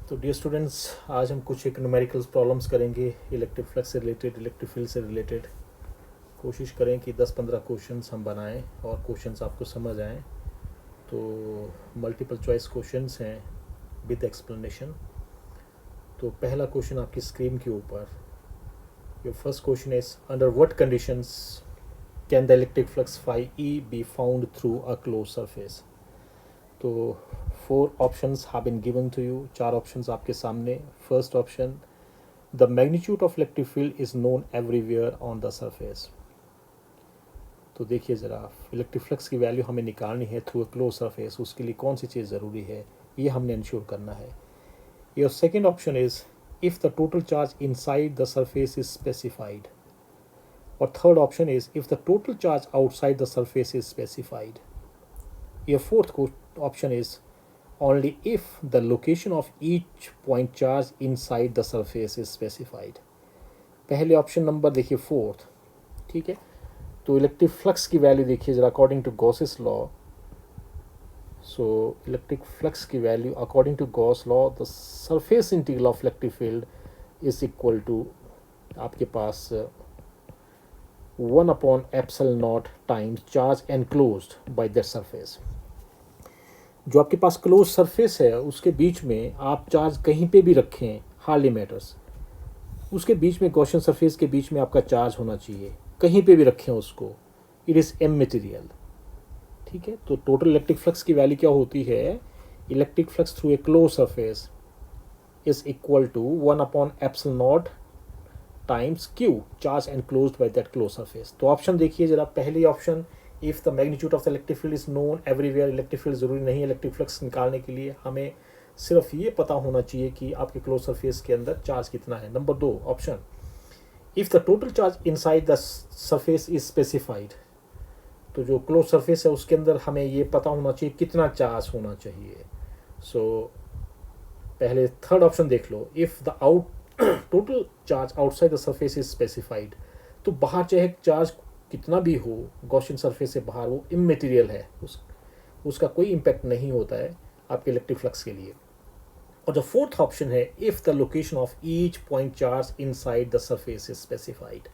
तो dear students, आज हम कुछ एक न्यूमेरिकल्स प्रॉब्लम्स करेंगे इलेक्ट्रिक फ्लक्स से रिलेटेड, इलेक्ट्रिक फील्ड से रिलेटेड। कोशिश करें कि 10-15 क्वेश्चंस हम बनाएं और क्वेश्चंस आपको समझ आएं। तो मल्टीपल चॉइस क्वेश्चंस हैं विद एक्सप्लेनेशन। तो पहला क्वेश्चन आपकी स्क्रीन के ऊपर, your first question is under what conditions can the electric flux phi E be found through a close surface. तो 4 options have been given to you, 4 options आपके सामने। First option, the magnitude of electric field is known everywhere on the surface. तो देखिए ज़रा, electric flux की value हमें निकालनी है थ्रू अ क्लोज सरफेस। उसके लिए कौन सी चीज़ ज़रूरी है, ये हमने इंश्योर करना है। Your second option is if the total charge inside the surface is specified. और third option is if the total charge outside the surface is specified. Your fourth option is only if the location of each point charge inside the surface is specified। पहले option number देखिए fourth, ठीक है। तो electric flux की value देखिए जरा, according to Gauss's law. So electric flux की value according to Gauss law, the surface integral of electric field is equal to आपके पास 1/ε0 times charge enclosed by that surface. जो आपके पास क्लोज सरफेस है उसके बीच में आप चार्ज कहीं पे भी रखें, हार्डली मैटर्स। उसके बीच में, गॉसियन सरफेस के बीच में आपका चार्ज होना चाहिए, कहीं पे भी रखें उसको, इट इज़ इमैटेरियल, ठीक है। तो टोटल इलेक्ट्रिक फ्लक्स की वैल्यू क्या होती है, electric flux through a close surface is equal to 1/ε0 times Q, charge enclosed by that close surface. तो ऑप्शन देखिए जरा, पहली option, if the magnitude of the electric field is known everywhere. Electric field ज़रूरी नहीं है electric flux निकालने के लिए, हमें सिर्फ ये पता होना चाहिए कि आपके क्लोज सरफेस के अंदर चार्ज कितना है। Number 2 option, if the total charge inside the surface is specified. तो जो क्लोज सरफेस है उसके अंदर हमें ये पता होना चाहिए कितना चार्ज होना चाहिए। सो पहले थर्ड ऑप्शन देख लो, if the total charge outside the surface is specified. तो बाहर चाहे चार्ज कितना भी हो, गॉसियन सरफेस से बाहर, वो इमैटेरियल है, उसका कोई इम्पैक्ट नहीं होता है आपके इलेक्ट्रिक फ्लक्स के लिए। और जो फोर्थ ऑप्शन है, if the location of each point charge inside the surface is specified.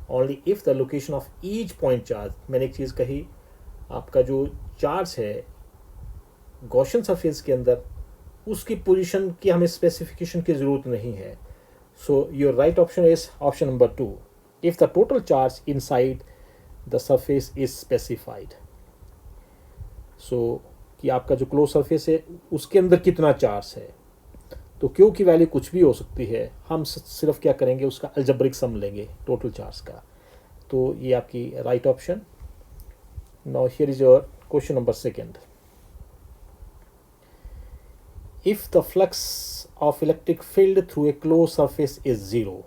Only if the location of each point charge, मैंने एक चीज़ कही, आपका जो चार्ज है गॉसियन सरफेस के अंदर, उसकी पोजीशन की हमें स्पेसिफिकेशन की ज़रूरत नहीं है। सो your right option is option number 2, if the total charge inside the surface is specified। so कि आपका जो क्लोज सरफेस है उसके अंदर कितना चार्ज है। तो क्यू की वैल्यू कुछ भी हो सकती है, हम सिर्फ क्या करेंगे, उसका अलजेब्रिक सम लेंगे टोटल चार्ज का। तो ये आपकी right option. Now here is your question number second, if the flux of electric field through a close surface is zero.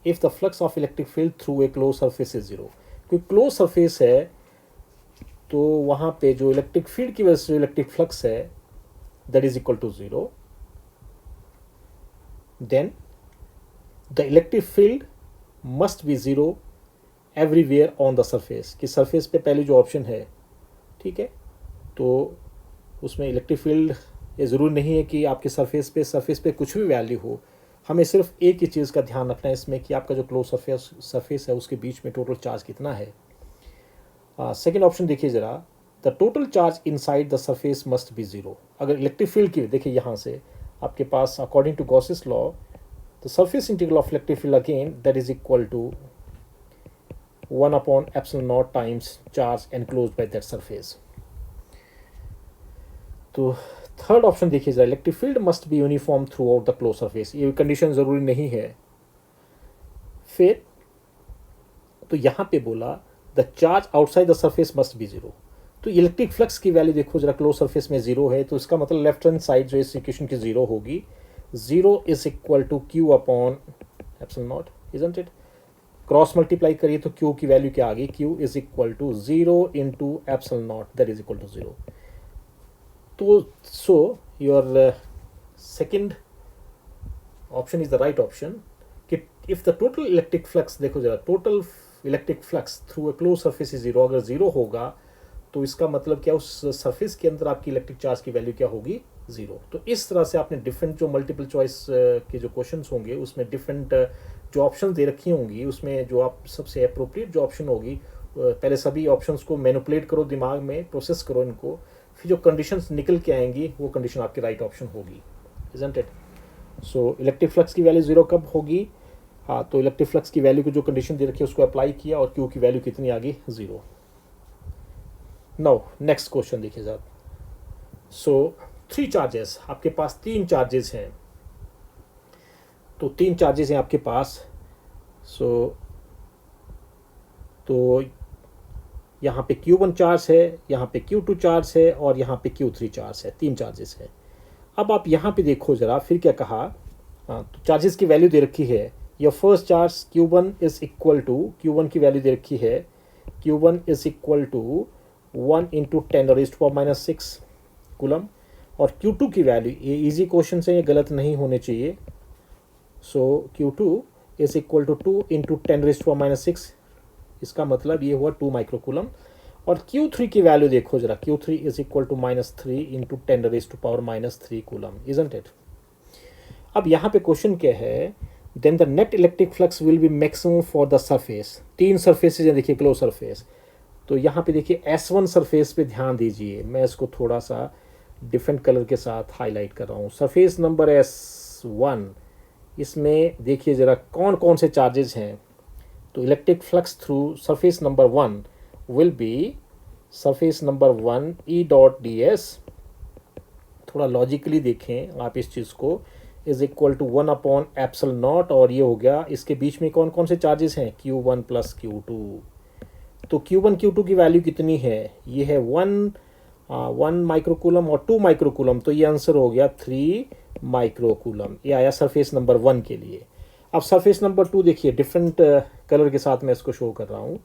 If the flux of electric field through a close surface is zero. क्योंकि close surface है तो वहाँ पे जो electric field की वजह से जो इलेक्ट्रिक फ्लक्स है that is equal to zero, then the electric field must be zero everywhere on the surface. कि सरफेस पे पहले जो ऑप्शन है, ठीक है, तो उसमें इलेक्ट्रिक फील्ड, ये ज़रूरी नहीं है कि आपके सरफेस पे कुछ भी वैल्यू हो। हमें सिर्फ एक ही चीज़ का ध्यान रखना है इसमें कि आपका जो क्लोज सरफेस है उसके बीच में टोटल चार्ज कितना है। सेकेंड ऑप्शन देखिए ज़रा, the total charge inside the surface must be zero. अगर इलेक्ट्रिक फील्ड की देखिए, यहाँ से आपके पास according to Gauss's law, the surface integral of electric field again that is equal to 1/ε0 times charge enclosed by that surface. तो third option देखिए जरा, electric field must be uniform throughout the close surface. ये condition ज़रूरी नहीं है। फिर तो यहाँ पे बोला the charge outside the surface must be zero. तो इलेक्ट्रिक फ्लक्स की वैल्यू देखो जरा, क्लोज सरफेस में जीरो है, तो इसका मतलब लेफ्ट हैंड साइड जो इस इक्वेशन की जीरो होगी। Zero is equal to Q upon ε0, isn't it. Cross multiply करिए तो क्यू की वैल्यू क्या आ गई, Q is equal to 0 into ε0 that is equal to 0। तो so your second option is the right option कि if the total electric flux, देखो जरा, total electric flux through a close surface is zero, अगर zero होगा तो इसका मतलब क्या, उस सरफेस के अंदर आपकी इलेक्ट्रिक चार्ज की वैल्यू क्या होगी, 0। तो इस तरह से आपने डिफरेंट जो मल्टीपल चॉइस के जो क्वेश्चंस होंगे उसमें डिफरेंट जो ऑप्शन दे रखी होंगी, उसमें जो आप सबसे अप्रोप्रिएट जो ऑप्शन होगी, पहले सभी ऑप्शंस को मैनिपुलेट करो, दिमाग में प्रोसेस करो इनको, फिर जो कंडीशंस निकल के आएंगी वो कंडीशन आपकी राइट ऑप्शन होगी, isn't it. So electric flux की वैल्यू 0 कब होगी, हाँ, तो इलेक्ट्रिक फ्लक्स की वैल्यू की जो कंडीशन दे रखी है उसको अप्लाई किया और क्यू की वैल्यू कितनी आ गई, 0। नाउ नेक्स्ट क्वेश्चन देखिए साहब। सो 3 चार्जेस, आपके पास 3 चार्जेस हैं, तो 3 चार्जेस हैं आपके पास। तो यहाँ पे Q1 चार्ज है, यहाँ पे Q2 चार्ज है और यहाँ पे Q3 चार्ज है, 3 चार्जेस है। अब आप यहाँ पे देखो ज़रा, फिर क्या कहा, हाँ, तो चार्जेस की वैल्यू दे रखी है। Your first charge Q1 is equal to, Q1 की वैल्यू दे रखी है, Q1 is equal to 1 into 10⁻⁻⁶ coulomb. और Q2 की वैल्यू, ये इजी क्वेश्चन है, ये गलत नहीं होने चाहिए। So Q2 is equal to 2 into 10⁻⁻⁶, इसका मतलब ये हुआ 2 माइक्रोकूलम। और Q3 की वैल्यू देखो जरा, Q3 is equal to -3 into 10⁻³ coulomb, isn't it. अब यहाँ पे क्वेश्चन क्या है, then the net electric flux will be maximum for the surface. 3 surfaces हैं, देखिए क्लोज सरफेस। तो यहाँ पे देखिए S1 सरफेस पे ध्यान दीजिए, मैं इसको थोड़ा सा डिफरेंट कलर के साथ हाईलाइट कर रहा हूँ। सरफेस नंबर S1, इसमें देखिए ज़रा कौन कौन से चार्जेस हैं। तो electric flux through surface number 1 will be surface number 1 E.ds, थोड़ा लॉजिकली देखें आप इस चीज़ को, इज इक्वल टू 1/ε0, और ये हो गया, इसके बीच में कौन कौन से चार्जेस हैं, Q1 प्लस Q2। तो Q1 Q2 की वैल्यू कितनी है, ये है 1 माइक्रोकूलम और 2 माइक्रोकूलम, तो ये आंसर हो गया 3 माइक्रोकूलम। ये आया सरफेस नंबर 1 के लिए। अब सरफेस नंबर 2 देखिए, डिफरेंट कलर के साथ मैं इसको शो कर रहा हूँ।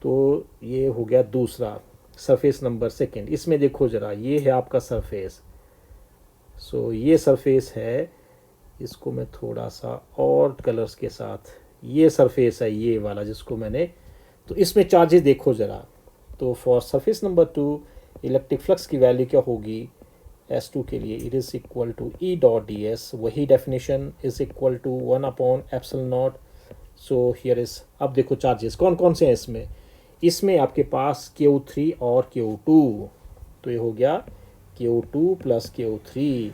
तो ये हो गया दूसरा सरफेस नंबर 2, इसमें देखो ज़रा, ये है आपका सरफेस। सो ये सरफेस है, इसको मैं थोड़ा सा और कलर्स के साथ, ये सरफेस है ये वाला जिसको मैंने, तो इसमें चार्जेस देखो ज़रा। तो for surface number 2 electric flux की वैल्यू क्या होगी, S2 के लिए it is equal to E.ds, वही definition, is equal to 1/ε0। So here is, अब देखो चार्जेस कौन कौन से हैं इसमें आपके पास Q3 और Q2, तो ये हो गया Q2 प्लस Q3,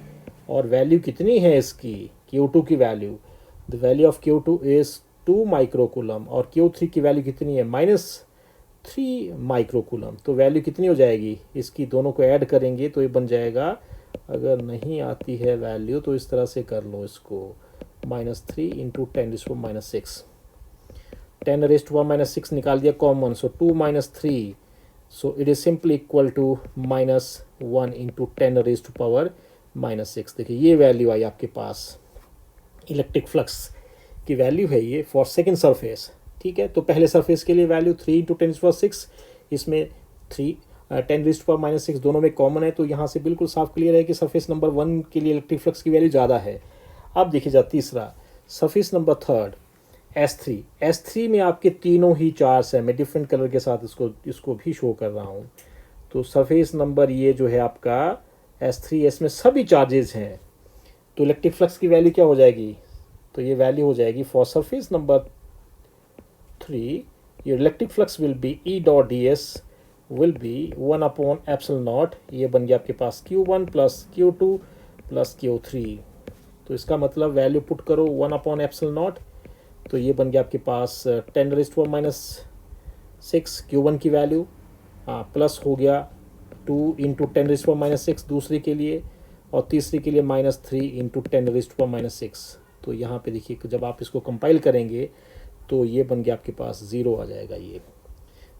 और वैल्यू कितनी है इसकी, Q2 की value, the value of Q2 is 2 microcoulomb, और Q3 की वैल्यू कितनी है, -3 माइक्रोकूलम। तो वैल्यू कितनी हो जाएगी, इसकी दोनों को ऐड करेंगे तो ये बन जाएगा, अगर नहीं आती है वैल्यू तो इस तरह से कर लो इसको, -3 इंटू 10⁻⁻⁶, 10⁻⁻⁶ निकाल दिया common, so 2 - 3, so it is simply equal to -1 into 10⁻⁻⁶। देखिए ये वैल्यू आई आपके पास, इलेक्ट्रिक फ्लक्स की वैल्यू है ये फॉर सेकेंड सरफेस, ठीक है। तो पहले सरफेस के लिए वैल्यू 3 इंटू 10⁻⁶, इसमें 10⁻⁻⁶ दोनों में कॉमन है, तो यहाँ से बिल्कुल साफ क्लियर है कि सरफेस नंबर 1 के लिए इलेक्ट्रिक फ्लक्स की वैल्यू ज़्यादा है। अब देखिए जा तीसरा, सरफेस नंबर 3 S3 में आपके तीनों ही चार्ज है, मैं डिफरेंट कलर के साथ इसको भी शो कर रहा हूँ। तो सरफेस नंबर ये जो है आपका S3, इसमें सभी चार्जेस हैं, तो इलेक्ट्रिक फ्लक्स की वैल्यू क्या हो जाएगी, तो ये वैल्यू हो जाएगी for surface number 3 your electric flux will be E.ds will be 1/ε0, ये बन गया आपके पास Q1 plus Q2 plus Q3। तो इसका मतलब वैल्यू पुट करो 1/ε0, तो ये बन गया आपके पास 10⁻⁻⁶ Q1 की वैल्यू, प्लस हो गया 2 इंटू 10⁻⁻⁶ दूसरे के लिए, और तीसरे के लिए -3 इंटू 10⁻⁻⁶। तो यहाँ पे देखिए जब आप इसको कंपाइल करेंगे तो ये बन गया आपके पास 0 आ जाएगा ये।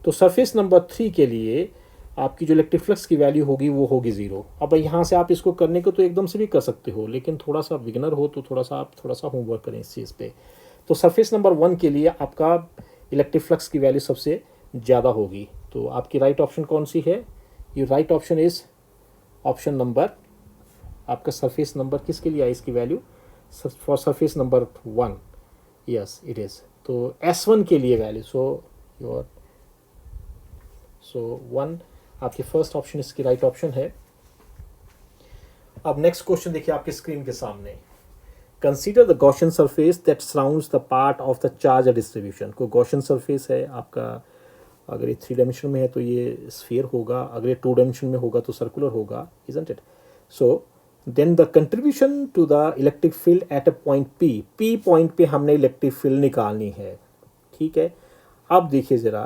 तो सरफेस नंबर 3 के लिए आपकी जो इलेक्ट्रिक फ्लक्स की वैल्यू होगी वो होगी 0। अब यहाँ से आप इसको करने को तो एकदम से भी कर सकते हो, लेकिन थोड़ा सा बिगनर हो तो थोड़ा सा होमवर्क करें इस चीज़ पे। तो सरफेस नंबर 1 के लिए आपका इलेक्ट्रिक फ्लक्स की वैल्यू सबसे ज़्यादा होगी। तो आपकी राइट ऑप्शन कौन सी है, ये right option is option number, आपका सरफेस नंबर किसके लिए आई इसकी value, for surface number 1, yes it is. तो S1 के लिए वैल्यू, सो 1 आपकी फर्स्ट ऑप्शन इसकी राइट ऑप्शन है। अब नेक्स्ट क्वेश्चन देखिए आपके स्क्रीन के सामने। Consider the Gaussian surface that surrounds the part of the charge distribution. कोई गॉसियन सरफेस है आपका, अगर ये 3 डायमेंशन में है तो ये स्फीयर होगा, अगर ये 2 डायमेंशन में होगा तो सर्कुलर होगा, isn't it? So then the contribution to the electric field at a point P point पे हमने इलेक्ट्रिक फील्ड निकालनी है, ठीक है। अब देखिए ज़रा,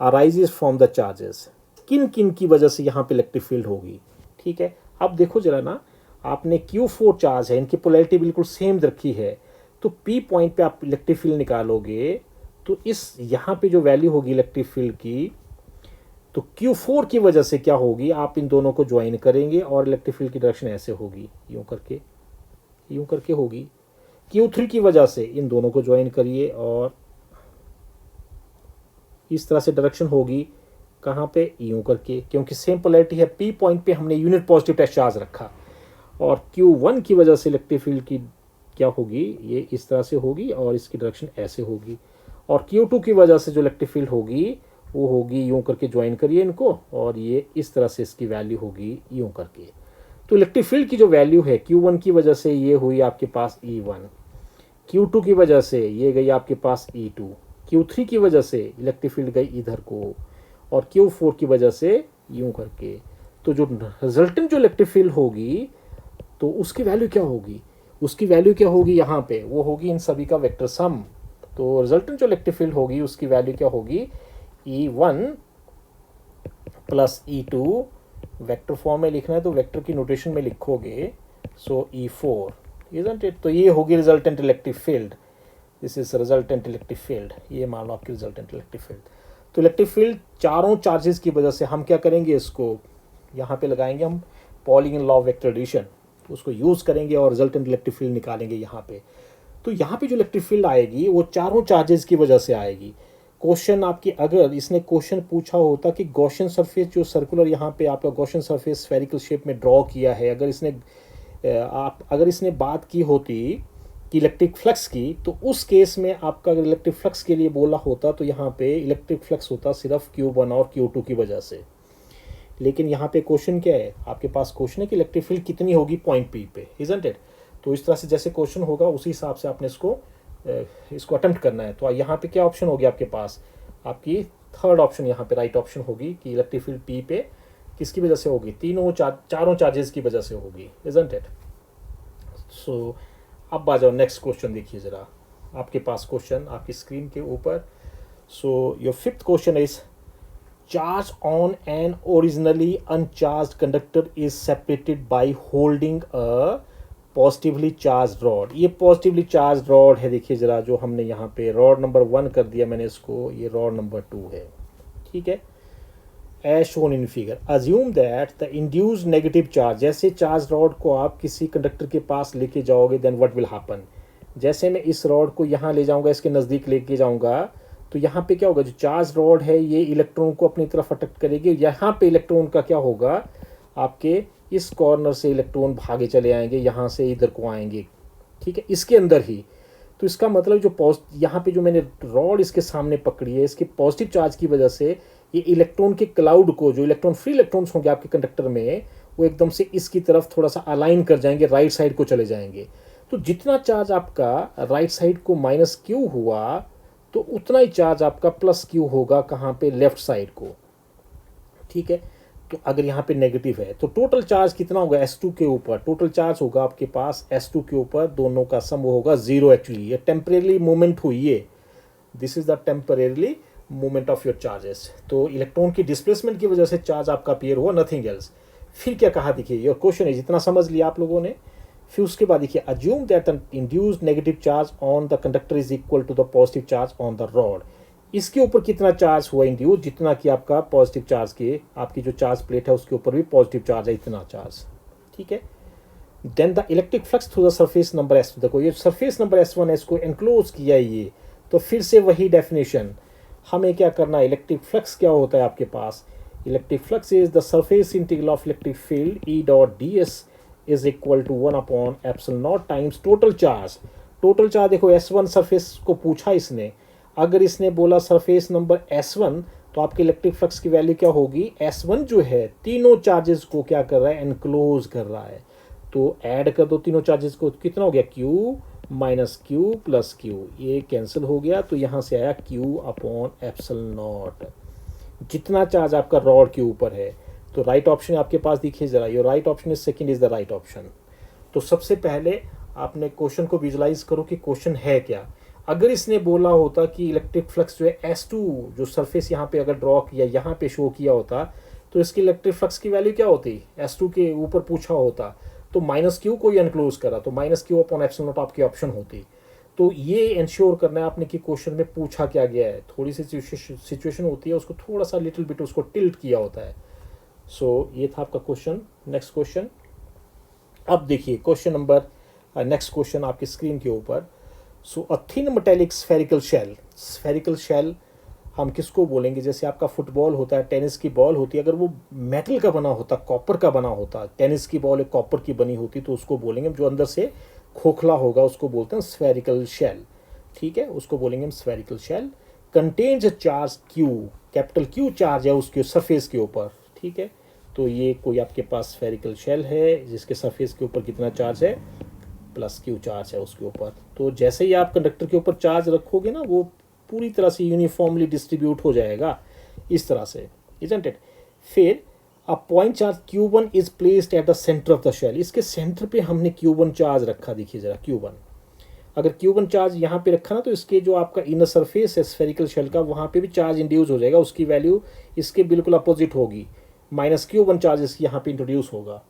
अराइजेज फ्रॉम द चार्जेस, किन किन की वजह से यहाँ पे इलेक्ट्रिक फील्ड होगी, ठीक है। अब देखो ज़रा ना, आपने Q4 चार्ज है, इनकी पोलैरिटी बिल्कुल सेम रखी है, तो P पॉइंट पे आप इलेक्ट्रिक फील्ड निकालोगे तो इस यहाँ पे जो वैल्यू होगी इलेक्ट्रिक फील्ड की, तो Q4 की वजह से क्या होगी, आप इन दोनों को ज्वाइन करेंगे और इलेक्ट्रिक फील्ड की डायरेक्शन ऐसे होगी, यूं करके होगी। Q3 की वजह से इन दोनों को ज्वाइन करिए और इस तरह से डायरेक्शन होगी, कहाँ पे, यूं करके, क्योंकि सेम पोलैरिटी है। P पॉइंट पे हमने यूनिट पॉजिटिव टेस्ट चार्ज रखा और Q1 की वजह से इलेक्ट्रिक फील्ड की क्या होगी, ये इस तरह से होगी और इसकी डायरेक्शन ऐसे होगी। और Q2 की वजह से जो इलेक्ट्रिक फील्ड होगी वो होगी, यूं करके ज्वाइन करिए इनको, और ये इस तरह से इसकी वैल्यू होगी यूं करके। तो इलेक्ट्रिक फील्ड की जो वैल्यू है Q1 की वजह से ये हुई आपके पास E1, Q2 की वजह से ये गई आपके पास E2, Q3 की वजह से इलेक्ट्रिक फील्ड गई इधर को, और Q4 की वजह से यूं करके। तो जो रिजल्टेंट जो इलेक्ट्रिक फील्ड होगी तो उसकी वैल्यू क्या होगी, उसकी वैल्यू क्या होगी यहाँ पे, वो होगी इन सभी का वेक्टर सम। तो रिजल्टेंट जो इलेक्ट्रिक फील्ड होगी उसकी वैल्यू क्या होगी, E1 plus E2, vector form में लिखना है तो वेक्टर की नोटेशन में लिखोगे, सो E4, इजंट इट? तो ये होगी resultant electric field, this is resultant electric field, ये मान लो आपकी रिजल्टेंट इलेक्ट्रिक फील्ड। तो इलेक्ट्रिक फील्ड चारों चार्जेस की वजह से हम क्या करेंगे, इसको यहाँ पे लगाएंगे हम polygon law of vector addition, उसको यूज़ करेंगे और रिजल्टेंट इलेक्ट्रिक फील्ड निकालेंगे यहाँ पे। तो यहाँ पे जो इलेक्ट्रिक फील्ड आएगी वो चारों चार्जेस की वजह से आएगी। क्वेश्चन आपकी, अगर इसने क्वेश्चन पूछा होता कि गॉसियन सरफेस जो सर्कुलर यहाँ पे आपका गॉसियन सरफेस स्फेरिकल शेप में ड्रॉ किया है, अगर इसने बात की होती कि इलेक्ट्रिक फ्लक्स की, तो उस केस में आपका अगर इलेक्ट्रिक फ्लक्स के लिए बोला होता तो यहाँ पे इलेक्ट्रिक फ्लक्स होता सिर्फ Q1 और Q2 की वजह से। लेकिन यहाँ पे क्वेश्चन क्या है, आपके पास क्वेश्चन है कि इलेक्ट्रिक फील्ड कितनी होगी पॉइंट P पे, इजंट इट? तो इस तरह से जैसे क्वेश्चन होगा उसी हिसाब से आपने इसको अटेम्प्ट करना है। तो यहाँ पे क्या ऑप्शन होगी आपके पास, आपकी थर्ड ऑप्शन यहाँ पे राइट ऑप्शन होगी कि इलेक्ट्रिक फील्ड P पे किसकी वजह से होगी, चारों चार्जेस की वजह से होगी, इजंट इट? सो अब आ जाओ नेक्स्ट क्वेश्चन, देखिए ज़रा आपके पास क्वेश्चन आपकी स्क्रीन के ऊपर। So your fifth question is, charge on an originally uncharged conductor is separated by holding a positively charged rod। ये positively charged rod है, देखिए ज़रा, जो हमने यहाँ पे रॉड नंबर 1 कर दिया मैंने इसको, ये रॉड नंबर 2 है, ठीक है। As shown in figure, assume that the induced negative charge, जैसे चार्ज रॉड को आप किसी कंडक्टर के पास लेके जाओगे, then what will happen, जैसे मैं इस रॉड को यहाँ ले जाऊँगा, इसके नज़दीक लेके जाऊँगा, तो यहाँ पे क्या होगा, जो चार्ज रॉड है ये इलेक्ट्रॉन को अपनी तरफ अट्रैक्ट करेगी। यहाँ पे इलेक्ट्रॉन का क्या होगा, आपके इस कॉर्नर से इलेक्ट्रॉन भागे चले आएंगे, यहाँ से इधर को आएंगे, ठीक है, इसके अंदर ही। तो इसका मतलब जो यहाँ पे जो मैंने रॉड इसके सामने पकड़ी है, इसके पॉजिटिव चार्ज की वजह से ये इलेक्ट्रॉन के क्लाउड को, जो इलेक्ट्रॉन फ्री इलेक्ट्रॉन्स होंगे आपके कंडक्टर में, वो एकदम से इसकी तरफ थोड़ा सा अलाइन कर जाएंगे, राइट साइड को चले जाएंगे। तो जितना चार्ज आपका राइट साइड को -Q हुआ, तो उतना ही चार्ज आपका +Q होगा कहाँ पे, लेफ्ट साइड को, ठीक है। तो अगर यहाँ पे नेगेटिव है तो टोटल चार्ज कितना होगा, S2 के ऊपर टोटल चार्ज होगा आपके पास S2 के ऊपर, दोनों का सम होगा 0। एक्चुअली ये टेम्परेरी मूवमेंट हुई है, this is the temporary movement of your charges. तो इलेक्ट्रॉन की डिस्प्लेसमेंट की वजह से चार्ज आपका अपीयर हुआ, नथिंग एल्स। फिर क्या कहा, देखिए योर क्वेश्चन है, जितना समझ लिया आप लोगों ने, फिर उसके बाद देखिए, assume that an induced negative charge on the conductor is equal to the positive charge on the rod. इसके ऊपर कितना चार्ज हुआ इंड्यूस, जितना कि आपका पॉजिटिव चार्ज के, आपकी जो चार्ज प्लेट है उसके ऊपर भी पॉजिटिव चार्ज है, इतना चार्ज, ठीक है। Then the electric flux through the surface number S2, देखो ये सरफेस नंबर S1 है, इसको एनक्लोज किया है ये, तो फिर से वही डेफिनेशन, हमें क्या करना है, इलेक्ट्रिक फ्लक्स क्या होता है आपके पास, electric flux is the surface integral of electric field E.ds is equal to 1/ε0 times total charge. Total charge देखो S1 सरफेस को पूछा इसने, अगर इसने बोला सरफेस नंबर S1 तो आपके इलेक्ट्रिक फ्लक्स की वैल्यू क्या होगी, S1 जो है तीनों चार्जेस को क्या कर रहा है, एनक्लोज कर रहा है। तो ऐड कर दो तीनों चार्जेस को, कितना हो गया, Q minus Q plus Q, ये कैंसिल हो गया। तो यहाँ से आया Q अपॉन एप्सिलॉन नॉट, जितना चार्ज आपका रॉड के ऊपर है। तो राइट ऑप्शन आपके पास दिखिए जरा, your right option is second is the right option. तो सबसे पहले आपने क्वेश्चन को विजुलाइज करो कि क्वेश्चन है क्या। अगर इसने बोला होता कि इलेक्ट्रिक फ्लक्स जो है S2 जो सरफेस यहाँ पे अगर ड्रॉ किया, यहाँ पे शो किया होता, तो इसकी इलेक्ट्रिक फ्लक्स की वैल्यू क्या होती, S2 के ऊपर पूछा होता, तो माइनस क्यू को ही एनक्लोज करा, तो minus Q upon epsilon not आपकी ऑप्शन होती। तो ये इंश्योर करना है आपने कि क्वेश्चन में पूछा क्या गया है। थोड़ी सी सिचुएशन होती है, उसको थोड़ा सा लिटिल बिट उसको टिल्ट किया होता है। सो ये था आपका क्वेश्चन। नेक्स्ट क्वेश्चन, अब देखिए क्वेश्चन नंबर, नेक्स्ट क्वेश्चन आपकी स्क्रीन के ऊपर। So a thin metallic spherical shell, spherical shell हम किसको बोलेंगे, जैसे आपका फुटबॉल होता है, टेनिस की बॉल होती है, अगर वो मेटल का बना होता, कॉपर का बना होता, टेनिस की बॉल एक कॉपर की बनी होती, तो उसको बोलेंगे, जो अंदर से खोखला होगा उसको बोलते हैं स्फेरिकल शेल। ठीक है, उसको बोलेंगे हम spherical shell. Contains charge Q, capital Q charge है उसके सरफेस के ऊपर। ठीक है, तो ये कोई आपके पास स्फेरिकल शेल है जिसके सरफेस के ऊपर कितना चार्ज है, प्लस Q चार्ज है उसके ऊपर। तो जैसे ही आप कंडक्टर के ऊपर चार्ज रखोगे ना, वो पूरी तरह से यूनिफॉर्मली डिस्ट्रीब्यूट हो जाएगा इस तरह से, इजंट इट। फिर a point charge Q1 is placed at the centre of the shell, इसके सेंटर पे हमने Q1 चार्ज रखा, देखिए जरा Q1, अगर Q1 चार्ज यहाँ पे रखा ना, तो इसके जो आपका इनर सरफेस है स्फेरिकल शेल का, वहाँ पे भी चार्ज इंड्यूस हो जाएगा, उसकी वैल्यू इसके बिल्कुल अपोजिट होगी, माइनस Q1 चार्ज यहाँ पे इंट्रोड्यूस होगा,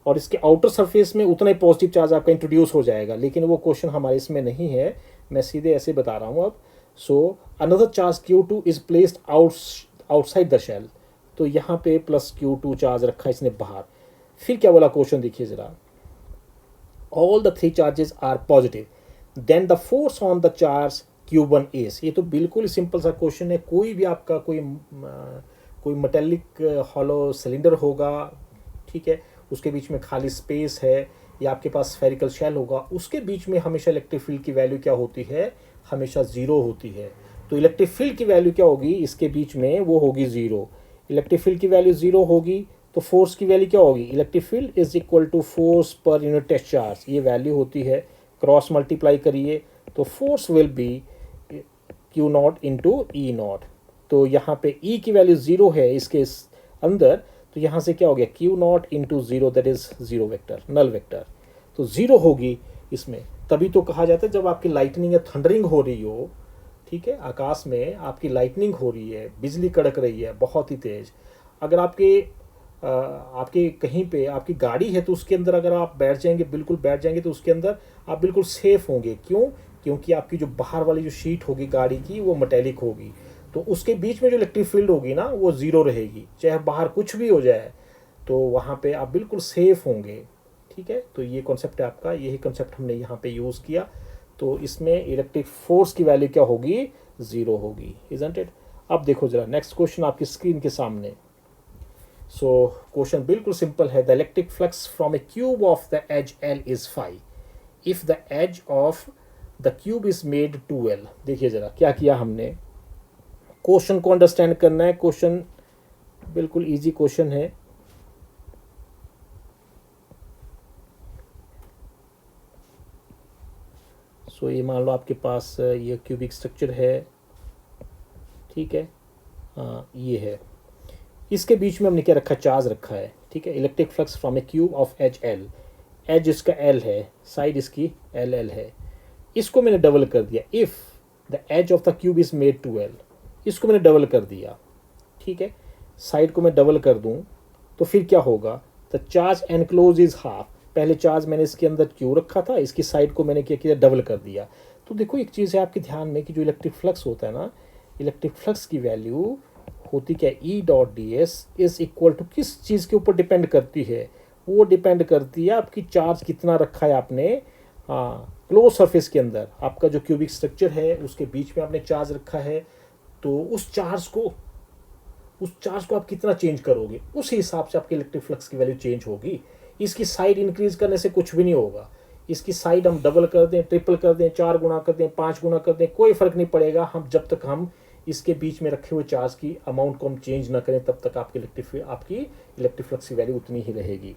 और इसके आउटर सरफेस में उतना ही पॉजिटिव चार्ज आपका इंट्रोड्यूस हो जाएगा। लेकिन वो क्वेश्चन हमारे इसमें नहीं है, मैं सीधे ऐसे बता रहा हूँ अब। So another charge Q2 is placed outside the shell, तो यहाँ पे प्लस Q2 चार्ज रखा इसने बाहर। फिर क्या बोला क्वेश्चन देखिए जरा, all the three charges are positive, then the force on the charge Q1 is, ये तो बिल्कुल सिंपल सा क्वेश्चन है। कोई भी आपका कोई मेटेलिक हॉलो सिलेंडर होगा, ठीक है, उसके बीच में खाली स्पेस है, या आपके पास स्फेरिकल शेल होगा, उसके बीच में हमेशा इलेक्ट्रिक फील्ड की वैल्यू क्या होती है, हमेशा ज़ीरो होती है। तो इलेक्ट्रिक फील्ड की वैल्यू क्या होगी, इसके बीच में वो होगी ज़ीरो। इलेक्ट्रिक फील्ड की वैल्यू ज़ीरो होगी, तो फोर्स की वैल्यू क्या होगी, electric field is equal to force per unit test charge, ये वैल्यू होती है। क्रॉस मल्टीप्लाई करिए तो force will be Q not into E not. तो यहाँ पे E की वैल्यू ज़ीरो है इसके अंदर, तो यहाँ से क्या हो गया, Q not into zero, that is zero vector, null vector, तो ज़ीरो होगी इसमें। तभी तो कहा जाता है जब आपकी लाइटनिंग या थंडरिंग हो रही हो, ठीक है, आकाश में आपकी लाइटनिंग हो रही है, बिजली कड़क रही है बहुत ही तेज़, अगर आपके कहीं पे आपकी गाड़ी है, तो उसके अंदर अगर आप बैठ जाएंगे, बिल्कुल बैठ जाएंगे, तो उसके अंदर आप बिल्कुल सेफ होंगे। क्यों, क्योंकि आपकी जो बाहर वाली जो शीट होगी गाड़ी की, वो मेटेलिक होगी, तो उसके बीच में जो इलेक्ट्रिक फील्ड होगी ना, वो ज़ीरो रहेगी, चाहे बाहर कुछ भी हो जाए, तो वहाँ पे आप बिल्कुल सेफ होंगे। ठीक है, तो ये कॉन्सेप्ट है आपका, यही कॉन्सेप्ट हमने यहाँ पे यूज़ किया। तो इसमें इलेक्ट्रिक फोर्स की वैल्यू क्या होगी, ज़ीरो होगी, इजंट इट। अब देखो जरा नेक्स्ट क्वेश्चन आपकी स्क्रीन के सामने। सो क्वेश्चन बिल्कुल सिंपल है, the electric flux from a cube of the edge L is phi if the edge of the cube is made 2L। देखिए जरा क्या किया हमने, क्वेश्चन को अंडरस्टैंड करना है, क्वेश्चन बिल्कुल इजी क्वेश्चन है। सो ये मान लो आपके पास ये क्यूबिक स्ट्रक्चर है, ठीक है, ये है, इसके बीच में हमने क्या रखा, चार्ज रखा है, ठीक है। Electric flux from a cube of edge L, edge इसका L है, साइड इसकी LL है, इसको मैंने डबल कर दिया। If the edge of the cube is made 2L, इसको मैंने डबल कर दिया, ठीक है, साइड को मैं डबल कर दूं तो फिर क्या होगा, the charge enclose is half, पहले चार्ज मैंने इसके अंदर क्यू रखा था, इसकी साइड को मैंने क्या किया, डबल कर दिया। तो देखो एक चीज़ है आपके ध्यान में कि जो इलेक्ट्रिक फ्लक्स होता है ना, इलेक्ट्रिक फ्लक्स की वैल्यू होती क्या, E dot D S is equal to किस चीज़ के ऊपर डिपेंड करती है, वो डिपेंड करती है आपकी चार्ज कितना रखा है आपने, क्लोज सरफेस के अंदर आपका जो क्यूबिक स्ट्रक्चर है उसके बीच में आपने चार्ज रखा है, तो उस चार्ज को आप कितना चेंज करोगे, उस हिसाब से आपके इलेक्ट्रिक फ्लक्स की वैल्यू चेंज होगी। इसकी साइड इंक्रीज करने से कुछ भी नहीं होगा, इसकी साइड हम डबल कर दें, ट्रिपल कर दें, 4 गुना कर दें, 5 गुना कर दें, कोई फर्क नहीं पड़ेगा, हम जब तक हम इसके बीच में रखे हुए चार्ज की अमाउंट को हम चेंज ना करें तब तक आपकी इलेक्ट्रिक फ्लक्स की वैल्यू उतनी ही रहेगी।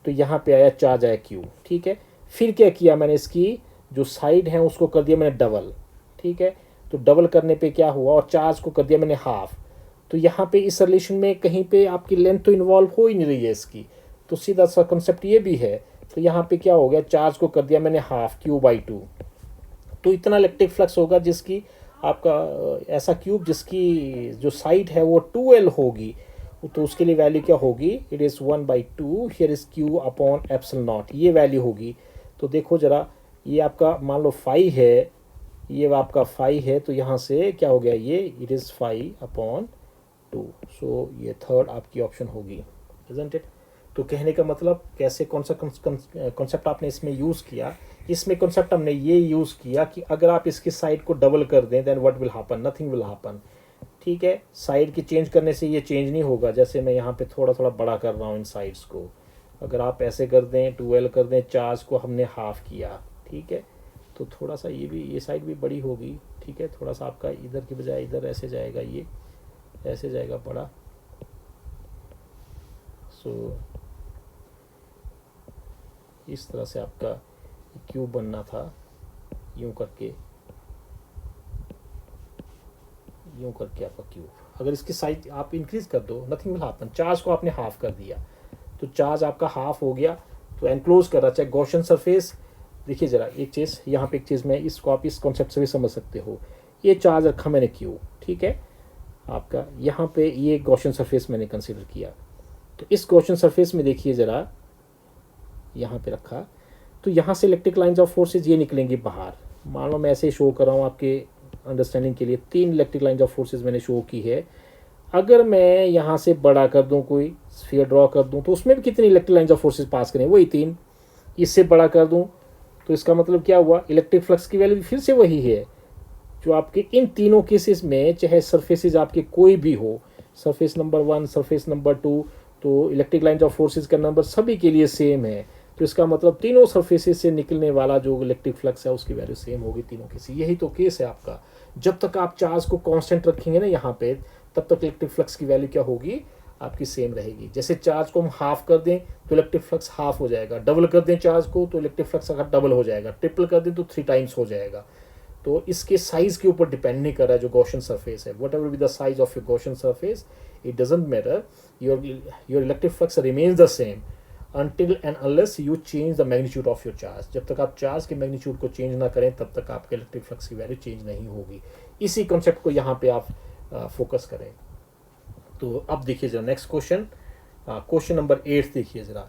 तो यहाँ पे आया चार्ज आया क्यू, ठीक है। फिर क्या किया मैंने, इसकी जो साइड है उसको कर दिया मैंने डबल, ठीक है। तो डबल करने पे क्या हुआ, और चार्ज को कर दिया मैंने हाफ। तो यहाँ पे इस रिलेशन में कहीं पे आपकी लेंथ तो इन्वॉल्व हो ही नहीं रही है इसकी, तो सीधा सा कंसेप्ट ये भी है। तो यहाँ पे क्या हो गया, चार्ज को कर दिया मैंने हाफ, Q/2। तो इतना इलेक्ट्रिक फ्लक्स होगा जिसकी आपका ऐसा क्यूब जिसकी जो साइड है वो 2L होगी, तो उसके लिए वैल्यू क्या होगी, it is 1/2 here is Q/ε0, ये वैल्यू होगी। तो देखो ज़रा, ये आपका मान लो फाई है, ये आपका फाई है, तो यहाँ से क्या हो गया, ये इट इज़ 5/2। सो ये थर्ड आपकी ऑप्शन होगी, इजंट इट। तो कहने का मतलब कैसे, कौन सा कॉन्सेप्ट आपने इसमें यूज़ किया, इसमें कॉन्सेप्ट हमने ये यूज़ किया कि अगर आप इसकी साइड को डबल कर दें then what will happen, nothing will happen, ठीक है। साइड की चेंज करने से ये चेंज नहीं होगा। जैसे मैं यहाँ पे थोड़ा थोड़ा बड़ा कर रहा हूँ इन साइड्स को, अगर आप ऐसे कर दें 2L कर दें, चार्ज को हमने हाफ किया, ठीक है, तो थोड़ा सा ये साइड भी बड़ी होगी, ठीक है। थोड़ा सा आपका इधर की बजाय इधर ऐसे जाएगा, ये ऐसे जाएगा बड़ा। सो इस तरह से आपका क्यूब बनना था, यूं करके आपका क्यूब। अगर इसकी साइज आप इंक्रीज कर दो, नथिंग विल हैपन। चार्ज को आपने हाफ कर दिया, तो चार्ज आपका हाफ हो गया, तो एनक्लोज कर रहा, चाहे गॉसियन सरफेस। देखिए ज़रा एक चीज़, यहाँ पे एक चीज़ मैं इसको आप इस कॉन्सेप्ट से भी समझ सकते हो। ये चार्ज रखा मैंने क्यू, ठीक है, आपका यहाँ पे ये गॉसियन सरफेस मैंने कंसिडर किया। तो इस गॉसियन सरफेस में देखिए ज़रा, यहाँ पे रखा, तो यहाँ से इलेक्ट्रिक लाइंस ऑफ फोर्सेज ये निकलेंगी बाहर। मान लो मैं ऐसे शो कर रहा हूँ आपके अंडरस्टैंडिंग के लिए, 3 इलेक्ट्रिक लाइंस ऑफ फोर्सेज मैंने शो की है। अगर मैं यहाँ से बड़ा कर दूँ, कोई स्फीयर ड्रॉ कर दूँ, तो उसमें भी कितनी इलेक्ट्रिक लाइंस ऑफ फोर्सेज पास करें, वही 3। इससे बड़ा कर दूँ तो इसका मतलब क्या हुआ, इलेक्ट्रिक फ्लक्स की वैल्यू फिर से वही है जो आपके इन तीनों केसेस में, चाहे सरफेसेज आपके कोई भी हो, सरफेस नंबर 1, सरफेस नंबर 2, तो इलेक्ट्रिक लाइंस ऑफ फोर्सेज का नंबर सभी के लिए सेम है। तो इसका मतलब तीनों सरफेसेस से निकलने वाला जो इलेक्ट्रिक फ्लक्स है उसकी वैल्यू सेम होगी तीनों की से। यही तो केस है आपका। जब तक आप चार्ज को कांस्टेंट रखेंगे ना यहाँ पे, तब तक इलेक्ट्रिक फ्लक्स की वैल्यू क्या होगी, आपकी सेम रहेगी। जैसे चार्ज को हम हाफ कर दें तो इलेक्ट्रिक फ्लक्स हाफ हो जाएगा, डबल कर दें चार्ज को तो इलेक्ट्रिक फ्लक्स अगर डबल हो जाएगा, ट्रिपल कर दें तो 3 टाइम्स हो जाएगा। तो इसके साइज के ऊपर डिपेंड नहीं कर रहा है जो गॉसियन सरफेस है। What ever be the size of your Gaussian surface, it doesn't matter, your electric flux remains the same until and unless you change the magnitude of your charge। जब तक आप charge के magnitude को change ना करें तब तक आपके इलेक्ट्रिक फ्लक्स की वैल्यू चेंज नहीं होगी। इसी कॉन्सेप्ट को यहाँ पे आप फोकस करें। तो अब देखिए जरा नेक्स्ट क्वेश्चन, क्वेश्चन नंबर 8 देखिए जरा।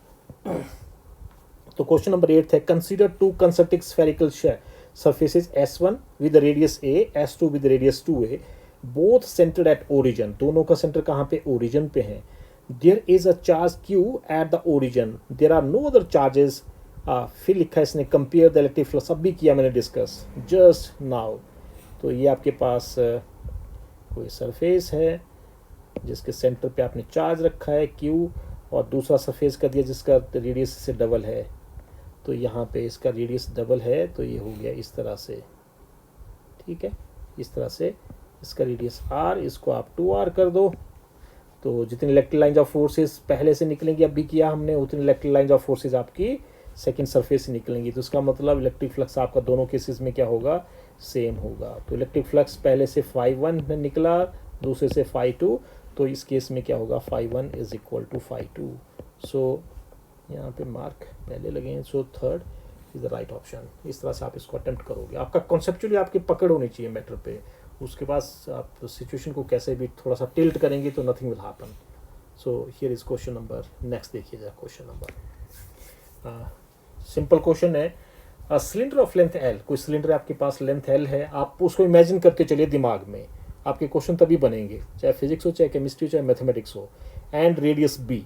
तो क्वेश्चन नंबर 8 है, consider 2 concentric spherical surfaces S1 with the radius A, S2 with the radius 2A, both centered at origin। दोनों का सेंटर कहाँ पे, ओरिजिन पे है। There is a charge Q at the origin, there are no other charges। फिर लिखा है इसने कंपेयर द इलेक्ट्रिक फ्लक्स, अब भी किया मैंने डिस्कस जस्ट नाउ। तो ये आपके पास कोई सरफेस है जिसके सेंटर पे आपने चार्ज रखा है Q, और दूसरा सरफेस का दिया जिसका रेडियस से डबल है। तो यहाँ पे इसका रेडियस डबल है, तो ये हो गया इस तरह से, ठीक है, इस तरह से इसका रेडियस R, इसको आप 2R कर दो। तो जितनी इलेक्ट्रिक लाइंस ऑफ फोर्सेस पहले से निकलेंगी, अब भी किया हमने, उतनी इलेक्ट्रिक लाइंस ऑफ फोर्सेस आपकी सेकंड सरफेस से निकलेंगी। तो इसका मतलब इलेक्ट्रिक फ्लक्स आपका दोनों केसेस में क्या होगा, सेम होगा। तो इलेक्ट्रिक फ्लक्स पहले से φ1 में निकला, दूसरे से φ2, तो इस केस में क्या होगा, φ1 इज इक्वल टू φ2। सो यहाँ पे मार्क पहले लगे हैं, so third is the right option. इस तरह से आप इसको अटेम्प्ट करोगे। आपका कॉन्सेप्चुअली आपकी पकड़ होनी चाहिए मैटर पे, उसके बाद आप सिचुएशन को कैसे भी थोड़ा सा टिल्ट करेंगे तो nothing will happen. So here is question number, next देखिएगा क्वेश्चन नंबर, सिंपल क्वेश्चन है, सिलेंडर ऑफ लेंथ L, कोई सिलेंडर आपके पास लेंथ L है, आप उसको इमेजिन करके चलिए दिमाग में, आपके क्वेश्चन तभी बनेंगे, चाहे फिजिक्स हो, चाहे केमिस्ट्री हो, चाहे मैथमेटिक्स हो। And radius B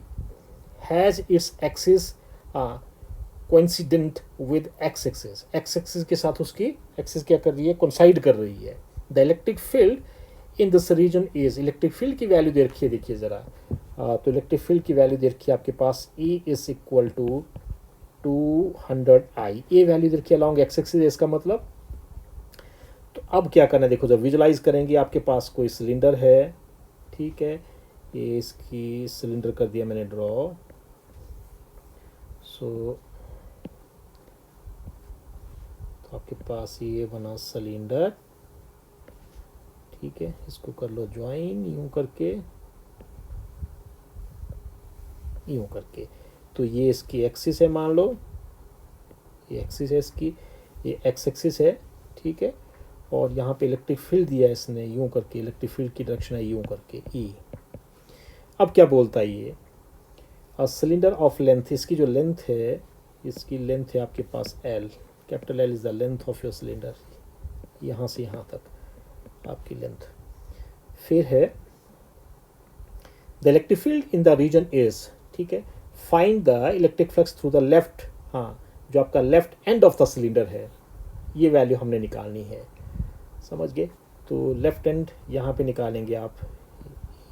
has its axis coincident with x axis, x axis के साथ उसकी एक्सिस क्या कर रही है, कोइंसाइड कर रही है। The electric field in this region is, electric field की वैल्यू दे रखी है, देखिए ज़रा, तो इलेक्ट्रिक फील्ड की वैल्यू दे रखी है आपके पास, E is equal to 200I, ये वैल्यू दे रखी है अलॉन्ग एक्स एक्सिस। इसका मतलब तो अब क्या करना है, देखो जब विजुलाइज करेंगे आपके पास कोई सिलेंडर है, ठीक है, ये इसकी सिलेंडर कर दिया मैंने ड्रॉ। सो तो आपके पास ये बना सिलेंडर, ठीक है, इसको कर लो ज्वाइन यूं करके, यूं करके। तो ये इसकी एक्सिस है, मान लो ये एक्सिस है इसकी, ये एक्स एक्सिस है, ठीक है, और यहाँ पे इलेक्ट्रिक फील्ड दिया है इसने यूं करके, इलेक्ट्रिक फील्ड की डायरेक्शन है यूं करके ई। अब क्या बोलता है ये, अ सिलेंडर ऑफ लेंथ, इसकी जो लेंथ है, इसकी लेंथ है आपके पास L, capital L is the length of your cylinder, यहाँ से यहाँ तक आपकी लेंथ। फिर है the electric field in the region is, ठीक है, find the electric flux through the left, हाँ जो आपका left end of the cylinder है, ये वैल्यू हमने निकालनी है, समझ गए। तो लेफ्ट एंड यहाँ पे निकालेंगे आप,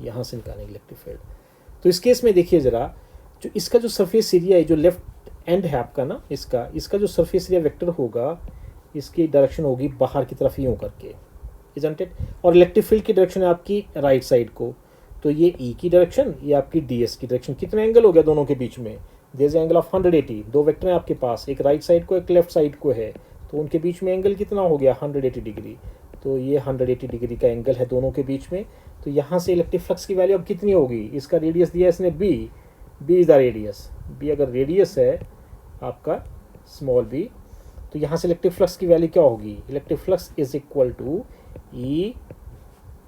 यहाँ से निकालेंगे इलेक्ट्रिक फील्ड। तो इस केस में देखिए ज़रा, जो इसका जो सरफेस एरिया है, जो लेफ्ट एंड है आपका ना, इसका जो सरफेस एरिया वेक्टर होगा, इसकी डायरेक्शन होगी बाहर की तरफ यूँ करके, इजंट इट, और इलेक्ट्रिक फील्ड की डायरेक्शन है आपकी राइट साइड को। तो ये ई की डायरेक्शन, ये आपकी डी एस की डायरेक्शन, कितना एंगल हो गया दोनों के बीच में, देयर इज एंगल ऑफ 180, दो वेक्टर हैं आपके पास, एक राइट साइड को एक लेफ्ट साइड को है, तो उनके बीच में एंगल कितना हो गया 180 डिग्री। तो ये 180 डिग्री का एंगल है दोनों के बीच में। तो यहाँ से इलेक्ट्रिक फ्लक्स की वैल्यू अब कितनी होगी, इसका रेडियस दिया है इसने B, B is the radius, B अगर रेडियस है आपका स्मॉल बी, तो यहाँ से इलेक्ट्रिक फ्लक्स की वैल्यू क्या होगी, electric flux is equal to E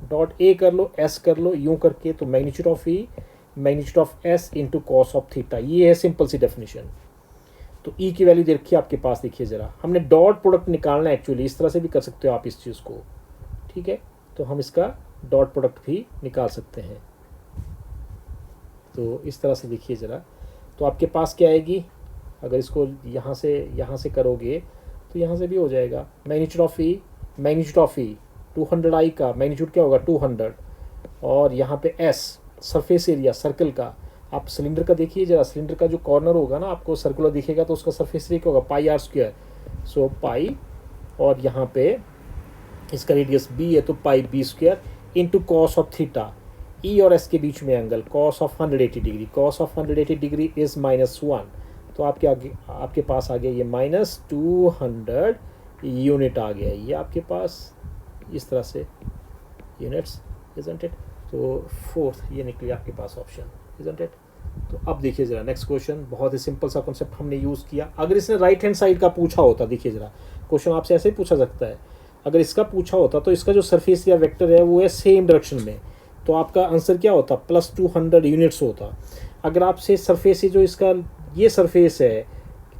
dot A कर लो, एस कर लो यूं करके, तो magnitude of E magnitude of S into cos of theta, ये है सिंपल सी डेफिनेशन। तो ई की वैल्यू देखिए आपके पास, देखिए ज़रा, हमने डॉट प्रोडक्ट निकालना है एक्चुअली, इस तरह से भी कर सकते हो आप इस चीज़ को, ठीक है, तो हम इसका डॉट प्रोडक्ट भी निकाल सकते हैं। तो इस तरह से देखिए ज़रा, तो आपके पास क्या आएगी, अगर इसको यहाँ से करोगे तो यहाँ से भी हो जाएगा, मैग्नीट्यूड ऑफ ई 200 आई का मैग्नीट्यूड क्या होगा 200, और यहाँ पे एस सरफेस एरिया सर्कल का, आप सिलेंडर का देखिए जरा, सिलेंडर का जो कॉर्नर होगा ना आपको सर्कुलर दिखेगा, तो उसका सरफेस एरिया क्या होगा पाई आर स्क्वायर, सो पाई, और यहाँ पे इसका रेडियस बी है तो pi B square into cos of theta, E और एस के बीच में angle cos of 180 degree, cos of 180 degree is -1, तो आपके पास आ गया ये -200 यूनिट आ गया, ये आपके पास इस तरह से यूनिट्स, इजंट इट। तो फोर्थ ये निकली आपके पास ऑप्शन, इजंट इट। तो अब देखिए ज़रा नेक्स्ट क्वेश्चन, बहुत ही सिंपल सा कॉन्सेप्ट हमने यूज़ किया। अगर इसने राइट हैंड साइड का पूछा होता, देखिए ज़रा क्वेश्चन आपसे ऐसे ही पूछा सकता है, अगर इसका पूछा होता तो इसका जो सरफेस या वेक्टर है वो है सेम डायरेक्शन में, तो आपका आंसर क्या होता +200 यूनिट्स होता। अगर आपसे सरफेस जो इसका ये सरफेस है,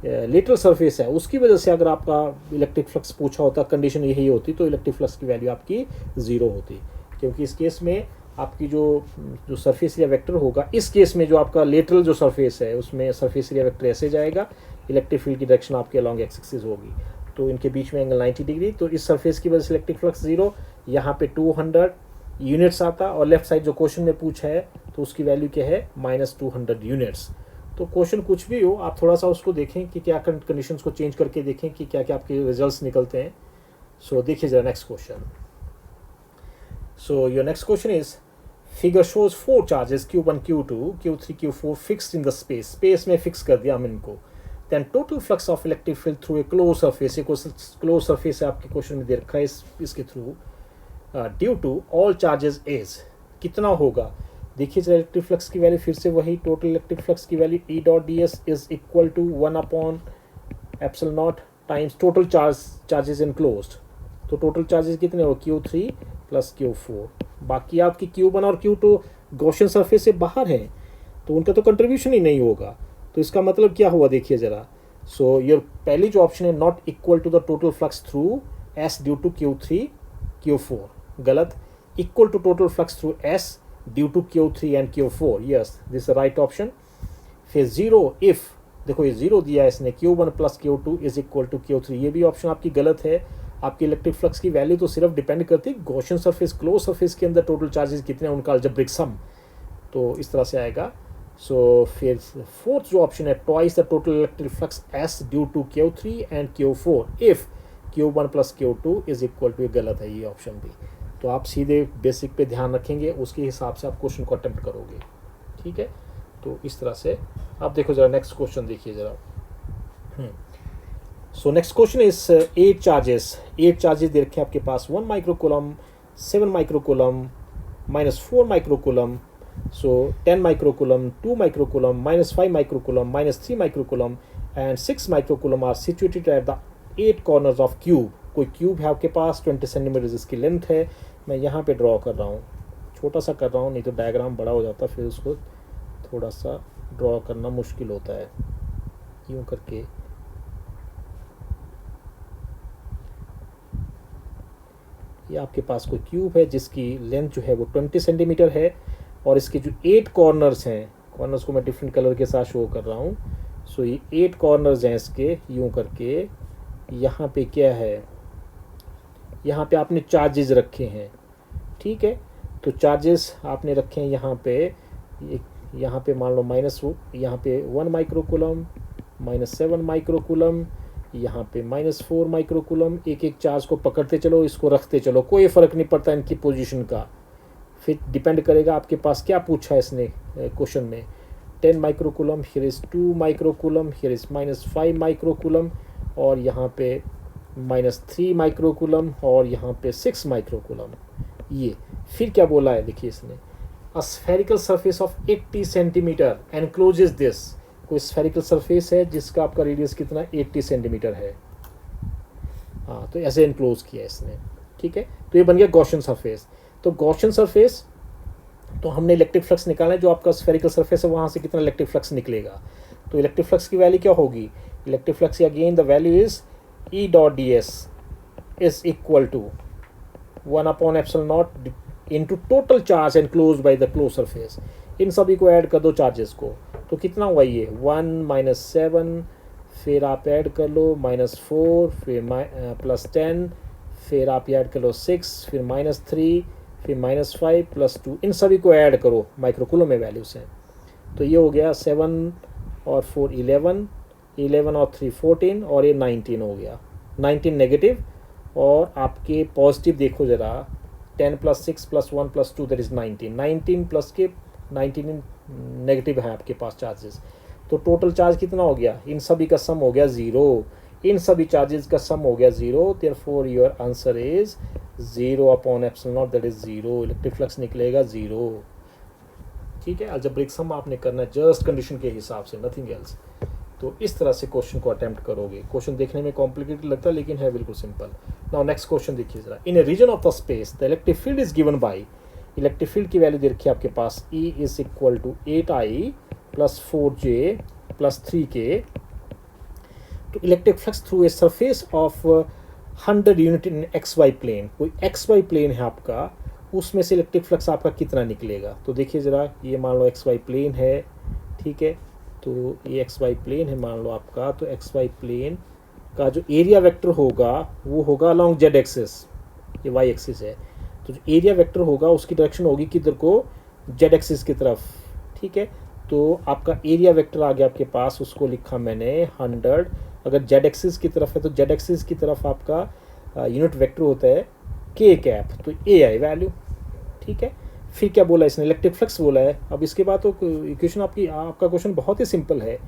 लेटरल सरफेस है, उसकी वजह से अगर आपका इलेक्ट्रिक फ्लक्स पूछा होता, कंडीशन यही होती, तो इलेक्ट्रिक फ्लक्स की वैल्यू आपकी 0 होती, क्योंकि इस केस में आपकी जो सरफेस एरिया वेक्टर होगा, इस केस में जो आपका लेटरल जो सरफेस है उसमें सरफेस एरिया वेक्टर ऐसे जाएगा, इलेक्ट्रिक फील्ड की डायरेक्शन आपके अलॉन्ग एक्स एक्सिस होगी, तो इनके बीच में एंगल 90 डिग्री, तो इस सरफेस की वजह से इलेक्ट्रिक फ्लक्स 0, यहाँ पे 200 यूनिट्स आता, और लेफ्ट साइड जो क्वेश्चन में पूछा है तो उसकी वैल्यू क्या है -200 यूनिट्स। तो क्वेश्चन कुछ भी हो, आप थोड़ा सा उसको देखें कि क्या कंडीशंस को चेंज करके देखें कि क्या क्या आपके रिजल्ट्स निकलते हैं। सो देखिए जरा next question. So your next question is, figure shows 4 charges Q1 Q2 Q3 Q4 fixed in the space में फिक्स कर दिया हम इनको। Then total flux of electric field through a close surface, close surface है आपके question में दे रखा है इसके थ्रू, due to all charges is, कितना होगा। देखिए जरा इलेक्ट्रिक फ्लक्स की वैल्यू फिर से वही, टोटल इलेक्ट्रिक फ्लक्स की value E dot D S is equal to 1/ε0 times total charges enclosed. तो टोटल चार्जेस कितने हो Q3 + Q4, बाकी आपकी Q1 और Q2 गॉसियन सरफेस से बाहर हैं, तो उनका तो कंट्रीब्यूशन ही नहीं होगा। तो इसका मतलब क्या हुआ देखिए ज़रा, सो योर पहली जो ऑप्शन है not equal to the total flux through S due to Q3 Q4, गलत, equal to total flux through S due to Q3 and Q4, yes this is right option. फिर 0 if, देखो ये 0 दिया है इसने, Q1 + Q2 is equal to Q3, ये भी option आपकी गलत है। आपकी इलेक्ट्रिक फ्लक्स की वैल्यू तो सिर्फ डिपेंड करती है गॉसियन सरफेस, क्लोज सरफेस के अंदर टोटल चार्जेस कितने हैं उनका अलजेब्रिक सम, तो इस तरह से आएगा। सो फिर फोर्थ जो ऑप्शन है, twice the total electric flux S due to Q3 and Q4 if Q1 plus Q2 is equal to, गलत है ये ऑप्शन भी। तो आप सीधे बेसिक पे ध्यान रखेंगे, उसके हिसाब से आप क्वेश्चन को अटेम्प्ट करोगे, ठीक है। तो इस तरह से आप देखो जरा, नेक्स्ट क्वेश्चन देखिए जरा। So next question is 8 charges दे रखे हैं आपके पास, 1 microcoulomb, 7 microcoulomb, -4 microcoulomb, so 10 microcoulomb, 2 microcoulomb, -5 microcoulomb, -3 microcoulomb and 6 microcoulomb are situated at the 8 corners of cube। कोई क्यूब है आपके पास, 20 सेंटीमीटर जिसकी लेंथ है। मैं यहाँ पे ड्रॉ कर रहा हूँ, छोटा सा कर रहा हूँ, नहीं तो डायग्राम बड़ा हो जाता, फिर उसको थोड़ा सा ड्रॉ करना मुश्किल होता है। यूँ करके ये आपके पास कोई क्यूब है जिसकी लेंथ जो है वो 20 सेंटीमीटर है, और इसके जो 8 कॉर्नर्स हैं, कॉर्नर्स को मैं डिफरेंट कलर के साथ शो कर रहा हूँ। सो ये 8 कॉर्नर्स हैं इसके, यूँ करके यहाँ पे क्या है, यहाँ पे आपने चार्जेस रखे हैं, ठीक है। तो चार्जेस आपने रखे हैं यहाँ पे, यहाँ पे मान लो यहाँ पे 1 माइक्रोकूलम, -7 माइक्रोकूलम, यहाँ पे -4 माइक्रोकूलम। एक एक चार्ज को पकड़ते चलो, इसको रखते चलो, कोई फ़र्क नहीं पड़ता इनकी पोजीशन का। फिर डिपेंड करेगा आपके पास क्या पूछा है इसने क्वेश्चन में। 10 microcoulomb, here is 2 microcoulomb, here is -5 microcoulomb, और यहाँ पे -3 माइक्रोकूलम, और यहाँ पे 6 माइक्रोकूलम। ये फिर क्या बोला है देखिए इसने, a spherical surface of 80 centimetre encloses this. कोई स्फेरिकल सरफेस है जिसका आपका रेडियस कितना, 80 सेंटीमीटर है। हाँ, तो ऐसे एनक्लोज किया इसने, ठीक है। तो ये बन गया गॉसियन सरफेस। तो गॉसियन सरफेस, तो हमने इलेक्ट्रिक फ्लक्स निकालना है, जो आपका स्फेरिकल सरफेस है वहाँ से कितना इलेक्ट्रिक फ्लक्स निकलेगा। तो इलेक्ट्रिक फ्लक्स की वैल्यू क्या होगी, इलेक्ट्रिक फ्लक्स की again the value is E.ds is equal to 1/ε0 into total charge enclose by the close surface. इन सभी को ऐड कर दो चार्जेस को, तो कितना हुआ ये 1 -7, फिर आप ऐड कर लो -4, फिर +10, फिर आप ऐड कर लो 6, फिर -3, फिर -5 +2, इन सभी को ऐड करो माइक्रोकूलम में वैल्यू से। तो ये हो गया 7 और 4 11, 11 और 3 14, और ये 19 हो गया। 19 नेगेटिव, और आपके पॉजिटिव देखो ज़रा, 10 + 6 + 1 + 2 दैट इज़ 19, 19 प्लस के 19 नेगेटिव है आपके पास चार्जेस। तो टोटल चार्ज कितना हो गया, इन सभी का सम हो गया 0, इन सभी चार्जेस का सम हो गया 0। Therefore your answer is 0/ε0 that is 0। Electric flux निकलेगा 0, ठीक है। अलजेब्रिक सम आपने करना है जस्ट कंडीशन के हिसाब से, नथिंग एल्स। तो इस तरह से क्वेश्चन को अटेम्प्ट करोगे। क्वेश्चन देखने में कॉम्प्लिकेटेड लगता है लेकिन है बिल्कुल सिंपल। नाउ नेक्स्ट क्वेश्चन देखिए जरा, in a region of the space the electric field is given by, electric field की वैल्यू दे रखी है आपके पास, E is equal to 8I + 4J + 3K। तो electric flux through a surface of 100 unit in XY plane, कोई XY plane है आपका, उसमें से इलेक्ट्रिक फ्लक्स आपका कितना निकलेगा। तो देखिए ज़रा, ये मान लो XY प्लेन है, ठीक है। तो ये XY प्लेन है मान लो आपका, तो XY प्लेन का जो एरिया वेक्टर होगा वो होगा अलॉन्ग Z एक्सिस, ये Y एक्सिस है। तो जो एरिया वेक्टर होगा उसकी डायरेक्शन होगी किधर को, Z एक्सिस की तरफ, ठीक है। तो आपका एरिया वेक्टर आ गया आपके पास, उसको लिखा मैंने 100। अगर Z एक्सिस की तरफ है तो Z एक्सिस की तरफ आपका यूनिट वेक्टर होता है K कैप, तो A आई वैल्यू, ठीक है। फिर क्या बोला इसने, इलेक्ट्रिक फ्लक्स बोला है। अब इसके बाद तो इक्वेशन आपका क्वेश्चन बहुत ही सिंपल है।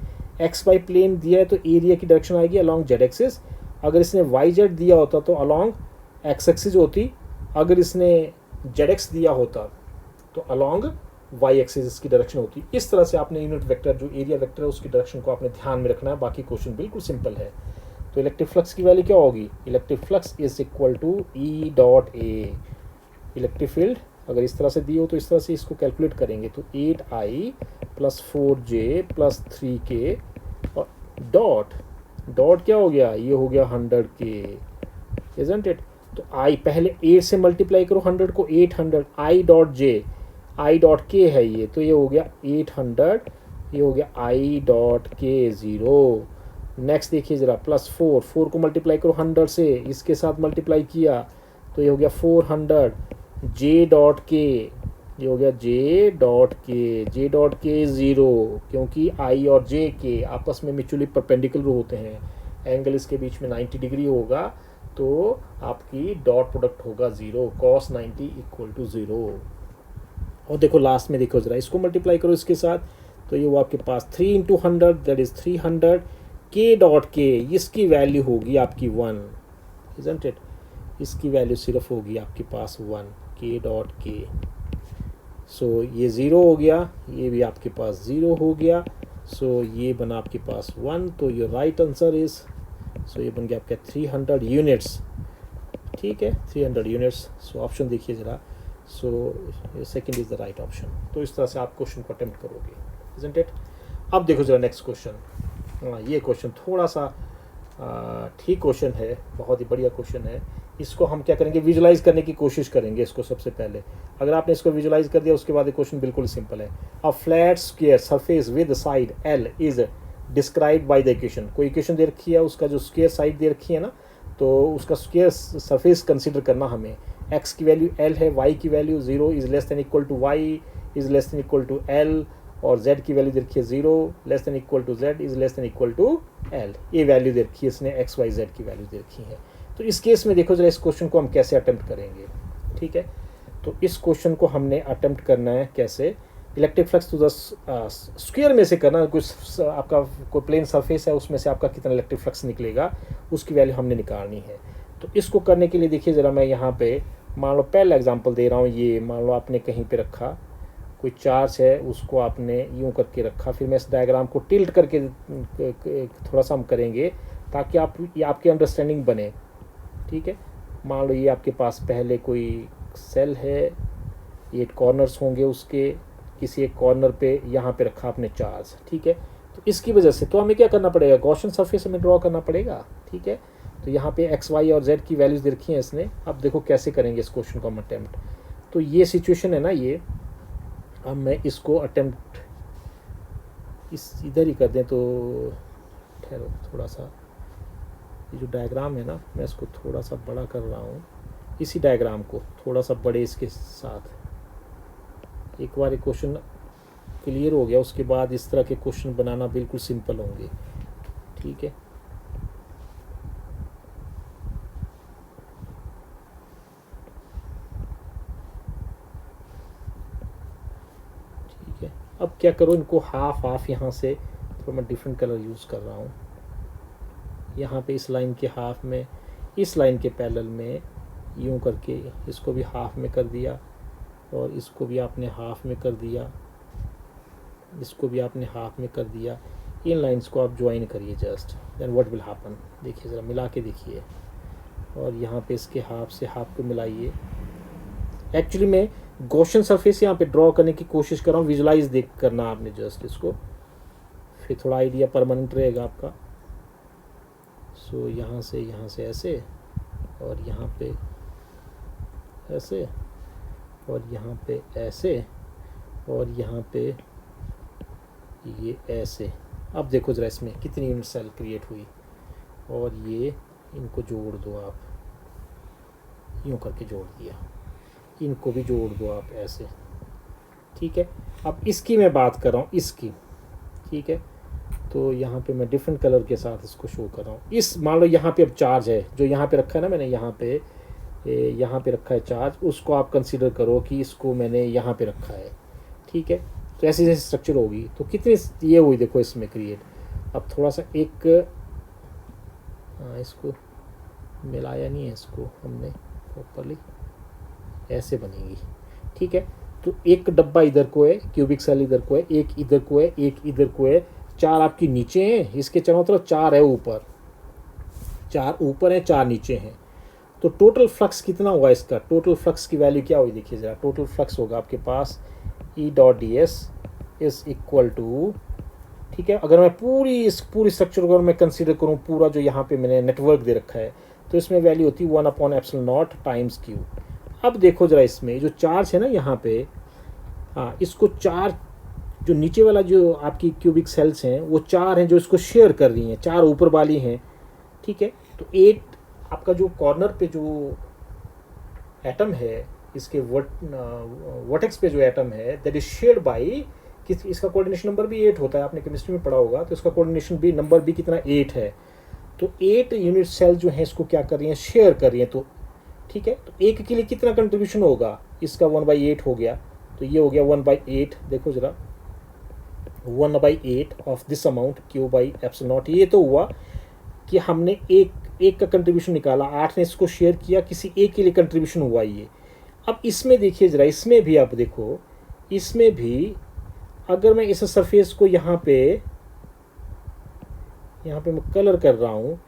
XY प्लेन दिया है तो एरिया की डायरेक्शन आएगी अलॉन्ग Z एक्सिस। अगर इसने YZ दिया होता तो अलॉन्ग X एक्सिस होती, अगर इसने ZX दिया होता तो अलॉन्ग Y एक्सिस इसकी डायरेक्शन होती। इस तरह से आपने यूनिट वेक्टर जो एरिया वेक्टर है उसकी डायरेक्शन को आपने ध्यान में रखना है, बाकी क्वेश्चन बिल्कुल सिंपल है। तो इलेक्ट्रिक फ्लक्स की वैल्यू क्या होगी, electric flux is equal to E.A। Electric field अगर इस तरह से दी हो तो इस तरह से इसको कैलकुलेट करेंगे, तो 8I + 4J + 3K, और डॉट क्या हो गया, ये हो गया 100K, इजंट इट। तो I पहले 8 से मल्टीप्लाई करो 100 को, 800 I.J है ये, तो ये हो गया 800, ये हो गया I.K 0। नेक्स्ट देखिए ज़रा, +4 को मल्टीप्लाई करो 100 से, इसके साथ मल्टीप्लाई किया तो ये हो गया 400 J.K, ये हो गया J.K 0, क्योंकि I और J के आपस में म्यूचुअली परपेंडिकुलर होते हैं। एंगल इसके बीच में 90 डिग्री होगा, तो आपकी डॉट प्रोडक्ट होगा 0, cos 90 इक्वल टू 0। और देखो लास्ट में देखो ज़रा, इसको मल्टीप्लाई करो इसके साथ, तो ये वो आपके पास 3 इंटू 100 दैट इज़ 300, के डॉट के इसकी वैल्यू होगी आपकी 1, इजंट इट, इसकी वैल्यू सिर्फ होगी आपके पास 1, के डॉट के। सो ये 0 हो गया, ये भी आपके पास 0 हो गया, सो ये बना आपके पास 1, तो ये राइट आंसर इज़, सो ये बन गया आपका 300 यूनिट्स, ठीक है, 300 यूनिट्स। सो ऑप्शन देखिए ज़रा, so second is the right option. तो इस तरह से आप क्वेश्चन को अटेम्प्ट करोगे, इजंट इट। अब देखो ज़रा नेक्स्ट क्वेश्चन। ये क्वेश्चन थोड़ा सा ठीक क्वेश्चन है, बहुत ही बढ़िया क्वेश्चन है। इसको हम क्या करेंगे, विजुलाइज करने की कोशिश करेंगे इसको सबसे पहले। अगर आपने इसको विजुलाइज कर दिया उसके बाद क्वेश्चन बिल्कुल सिंपल है। A flat square surface with side L is describe by the equation. कोई इक्वेशन दे रखी है, उसका जो स्क्वायर साइड दे रखी है ना, तो उसका स्क्वायर सरफेस कंसिडर करना हमें। एक्स की वैल्यू एल है, वाई की value 0 is less than equal to Y is less than equal to L, और z की वैल्यू दे रखी है 0 less than equal to z is less than equal to l। ये वैल्यू दे रखी है इसने, एक्स वाई जेड की वैल्यू दे रखी है। तो इस केस में देखो जरा इस क्वेश्चन को हम कैसे अटेम्प्ट करेंगे, ठीक है। तो इस क्वेश्चन को हमने अटेम्प्ट करना है कैसे, electric flux to the square में से करना। कुछ आपका कोई प्लेन सरफेस है, उसमें से आपका कितना इलेक्ट्रिक फ्लक्स निकलेगा उसकी वैल्यू हमने निकालनी है। तो इसको करने के लिए देखिए ज़रा, मैं यहाँ पे मान लो पहला एग्जांपल दे रहा हूँ। ये मान लो आपने कहीं पे रखा, कोई चार्ज है, उसको आपने यूं करके रखा। फिर मैं इस डायग्राम को टिल्ट करके थोड़ा सा हम करेंगे ताकि ये आपकी अंडरस्टैंडिंग बने, ठीक है। मान लो ये आपके पास पहले कोई सेल है, ये कॉर्नर्स होंगे उसके, किसी एक कॉर्नर पे यहाँ पे रखा आपने चार्ज, ठीक है। तो इसकी वजह से तो हमें क्या करना पड़ेगा, गॉसियन सरफेस हमें ड्रॉ करना पड़ेगा, ठीक है। तो यहाँ पे एक्स वाई और जेड की वैल्यूज दे रखी हैं इसने। अब देखो कैसे करेंगे इस क्वेश्चन को हम अटेम्प्ट। तो ये सिचुएशन है ना, ये अब मैं इसको अटेम्प्ट इस इधर ही कर दें, तो ठहरो थोड़ा सा, ये जो डायग्राम है ना, मैं इसको थोड़ा सा बड़ा कर रहा हूँ, इसी डायग्राम को थोड़ा सा बड़े इसके साथ। एक बार ये क्वेश्चन क्लियर हो गया उसके बाद इस तरह के क्वेश्चन बनाना बिल्कुल सिंपल होंगे, ठीक है। अब क्या करो, इनको हाफ हाफ यहाँ से तो मैं डिफरेंट कलर यूज़ कर रहा हूँ। यहाँ पे इस लाइन के हाफ में, इस लाइन के पैरेलल में यूँ करके इसको भी हाफ में कर दिया, और इसको भी आपने हाफ में कर दिया, इसको भी आपने हाफ में कर दिया। इन लाइंस को आप ज्वाइन करिए just, then what will happen, देखिए ज़रा मिला के देखिए। और यहाँ पे इसके हाफ से हाफ को मिलाइए। एक्चुअली मैं गॉसियन सरफेस यहाँ पे ड्रॉ करने की कोशिश कर रहा हूँ, विजुलाइज देख करना आपने जस्ट इसको, फिर थोड़ा आइडिया परमानेंट रहेगा आपका। सो यहाँ से ऐसे, और यहाँ पे ऐसे, और यहाँ पे ऐसे, और यहाँ पे ये ऐसे। अब देखो ज़रा इसमें कितनी यूनिट सेल क्रिएट हुई, और ये इनको जोड़ दो आप, यूँ करके जोड़ दिया, इनको भी जोड़ दो आप ऐसे, ठीक है। अब इसकी मैं बात कर रहा हूँ, इसकी, ठीक है। तो यहाँ पे मैं डिफरेंट कलर के साथ इसको शो कर रहा हूँ। इस मान लो यहाँ पे अब चार्ज है, जो यहाँ पे रखा है ना मैंने, यहाँ पे रखा है चार्ज, उसको आप कंसीडर करो कि इसको मैंने यहाँ पे रखा है, ठीक है। तो ऐसी जैसी स्ट्रक्चर होगी, तो कितनी ये हुई देखो इसमें क्रिएट। अब थोड़ा सा एक, इसको मिलाया नहीं है इसको हमने प्रॉपरली, ऐसे बनेगी, ठीक है। तो एक डब्बा इधर को है, क्यूबिक सेल इधर को है, एक इधर को है, एक इधर को है, 4 आपकी नीचे हैं, इसके चारों तरफ 4 है ऊपर, 4 ऊपर है, 4 नीचे हैं। तो टोटल फ्लक्स कितना हुआ इसका, टोटल फ्लक्स की वैल्यू क्या हुई देखिए ज़रा। टोटल फ्लक्स होगा आपके पास E dot D S is equal to, ठीक है। अगर मैं पूरी स्ट्रक्चर को अगर मैं कंसीडर करूँ, पूरा जो यहाँ पे मैंने नेटवर्क दे रखा है, तो इसमें वैल्यू होती है 1/ε0 टाइम्स क्यू। अब देखो ज़रा इसमें जो चार्ज है ना यहाँ पे, हाँ, इसको 4 जो नीचे वाला जो आपकी क्यूबिक सेल्स हैं वो 4 हैं जो इसको शेयर कर रही हैं, 4 ऊपर वाली हैं, ठीक है। तो 8 आपका जो कॉर्नर पे जो एटम है, इसके वर्टेक्स पे जो एटम है, दैट इज शेयर्ड बाई, इसका कोऑर्डिनेशन नंबर भी 8 होता है, आपने केमिस्ट्री में पढ़ा होगा। तो इसका कोऑर्डिनेशन भी नंबर भी कितना 8 है। तो 8 यूनिट सेल जो है इसको क्या कर रही हैं, शेयर कर रही हैं। तो ठीक है, तो एक के लिए कितना कंट्रीब्यूशन होगा, इसका 1/8 हो गया, तो ये हो गया 1/8। देखो जरा 1/8 of this amount Q by epsilon not. ये तो हुआ कि हमने एक का कंट्रीब्यूशन निकाला, 8 ने इसको शेयर किया, किसी एक के लिए कंट्रीब्यूशन हुआ ये। अब इसमें देखिए जरा, इसमें भी आप देखो, इसमें भी अगर मैं इस सरफेस को यहाँ पे मैं कलर कर रहा हूँ,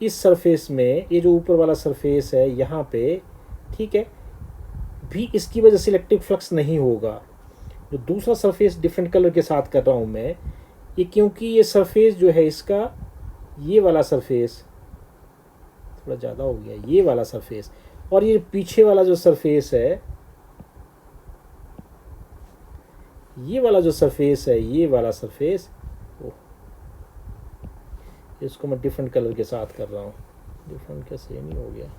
इस सरफेस में ये जो ऊपर वाला सरफेस है यहाँ पे, ठीक है, भी इसकी वजह से इलेक्ट्रिक फ्लक्स नहीं होगा। जो दूसरा सरफेस डिफरेंट कलर के साथ कर रहा हूँ मैं, ये क्योंकि ये सरफेस जो है इसका, ये वाला सरफेस थोड़ा ज़्यादा हो गया, ये वाला सरफेस, और ये पीछे वाला जो सरफेस है, ये वाला जो सरफेस है, ये वाला सरफेस, इसको मैं डिफरेंट कलर के साथ कर रहा हूँ। डिफरेंट क्या सेम ही हो गया,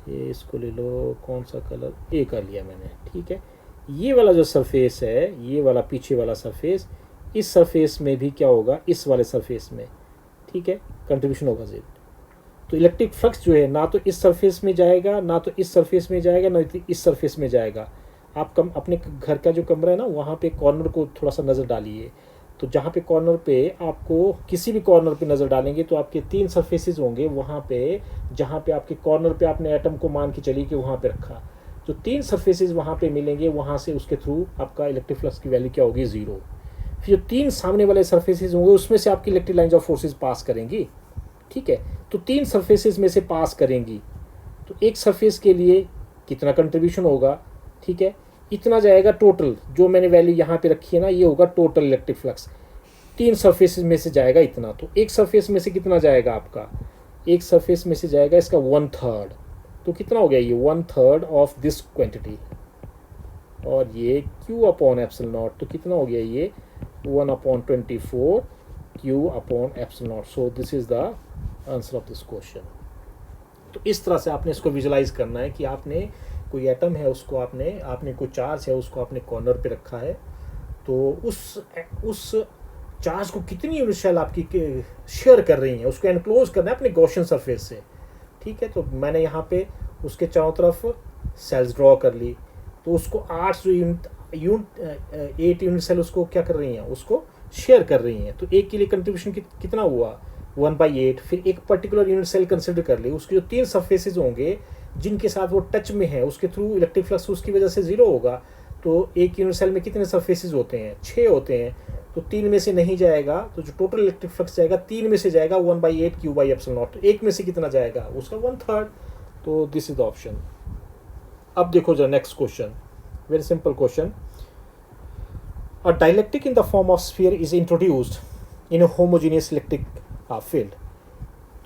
ये इसको ले लो, कौन सा कलर, ए कर लिया मैंने, ठीक है। ये वाला जो सरफेस है, ये वाला पीछे वाला सरफेस, इस सरफेस में भी क्या होगा, इस वाले सरफेस में, ठीक है, कंट्रीब्यूशन होगा Z। तो इलेक्ट्रिक फ्लक्स जो है ना तो इस सरफेस में जाएगा, ना तो इस सरफेस में जाएगा, ना तो इस सरफेस में जाएगा। आप अपने घर का जो कमरा है ना, वहाँ पे कॉर्नर को थोड़ा सा नज़र डालिए, तो जहाँ पे कॉर्नर पे आपको, किसी भी कॉर्नर पे नज़र डालेंगे तो आपके 3 सरफेसेस होंगे वहाँ पे, जहाँ पे आपके कॉर्नर पे आपने एटम को मान के चलिए कि वहाँ पे रखा, जो 3 सरफेसेस वहाँ पे मिलेंगे, वहाँ से उसके थ्रू आपका इलेक्ट्रिक फ्लक्स की वैल्यू क्या होगी, 0। फिर जो 3 सामने वाले सरफेसेस होंगे उसमें से आपकी इलेक्ट्रिक लाइन्स ऑफ फोर्सेज पास करेंगी, ठीक है। तो 3 सरफेसेस में से पास करेंगी, तो एक सरफेस के लिए कितना कंट्रीब्यूशन होगा, ठीक है, इतना जाएगा टोटल, जो मैंने वैल्यू यहाँ पे रखी है ना, ये होगा टोटल इलेक्ट्रिक फ्लक्स। 3 सरफेसेस में से जाएगा इतना, तो एक सरफेस में से कितना जाएगा आपका, एक सरफेस में से जाएगा इसका 1/3, तो कितना हो गया ये 1/3 ऑफ दिस क्वांटिटी, और ये Q अपॉन एप्सिलॉन नॉट, तो कितना हो गया ये 1/24 Q upon epsilon naught. So this is the answer of this question. तो इस तरह से आपने इसको विजुलाइज करना है कि आपने कोई एटम है, उसको आपने कोई चार्ज है, उसको आपने कॉर्नर पे रखा है, तो उस चार्ज को कितनी यूनिट सेल आपकी शेयर कर रही हैं, उसको एनक्लोज करना है अपने गॉसियन सरफेस से, ठीक है। तो मैंने यहाँ पे उसके चारों तरफ सेल्स ड्रॉ कर ली, तो उसको 8 यूनिट सेल उसको क्या कर रही हैं, उसको शेयर कर रही हैं। तो एक के लिए कंट्रीब्यूशन कितना हुआ, 1/8। फिर एक पर्टिकुलर यूनिट सेल कंसिडर कर ली, उसके जो 3 सरफेसेस होंगे जिनके साथ वो टच में है, उसके थ्रू इलेक्ट्रिक फ्लक्स उसकी वजह से 0 होगा। तो एक यूनिट सेल में कितने सरफेसेस होते हैं, 6 होते हैं, तो 3 में से नहीं जाएगा, तो जो टोटल इलेक्ट्रिक फ्लक्स जाएगा 3 में से जाएगा 1/8 Q बाई एप्सिलॉन नॉट। तो एक में से कितना जाएगा, उसका 1/3। तो दिस इज द ऑप्शन। अब देखो जरा next question, very simple question. A dielectric in the form of sphere is introduced in a homogeneous electric field.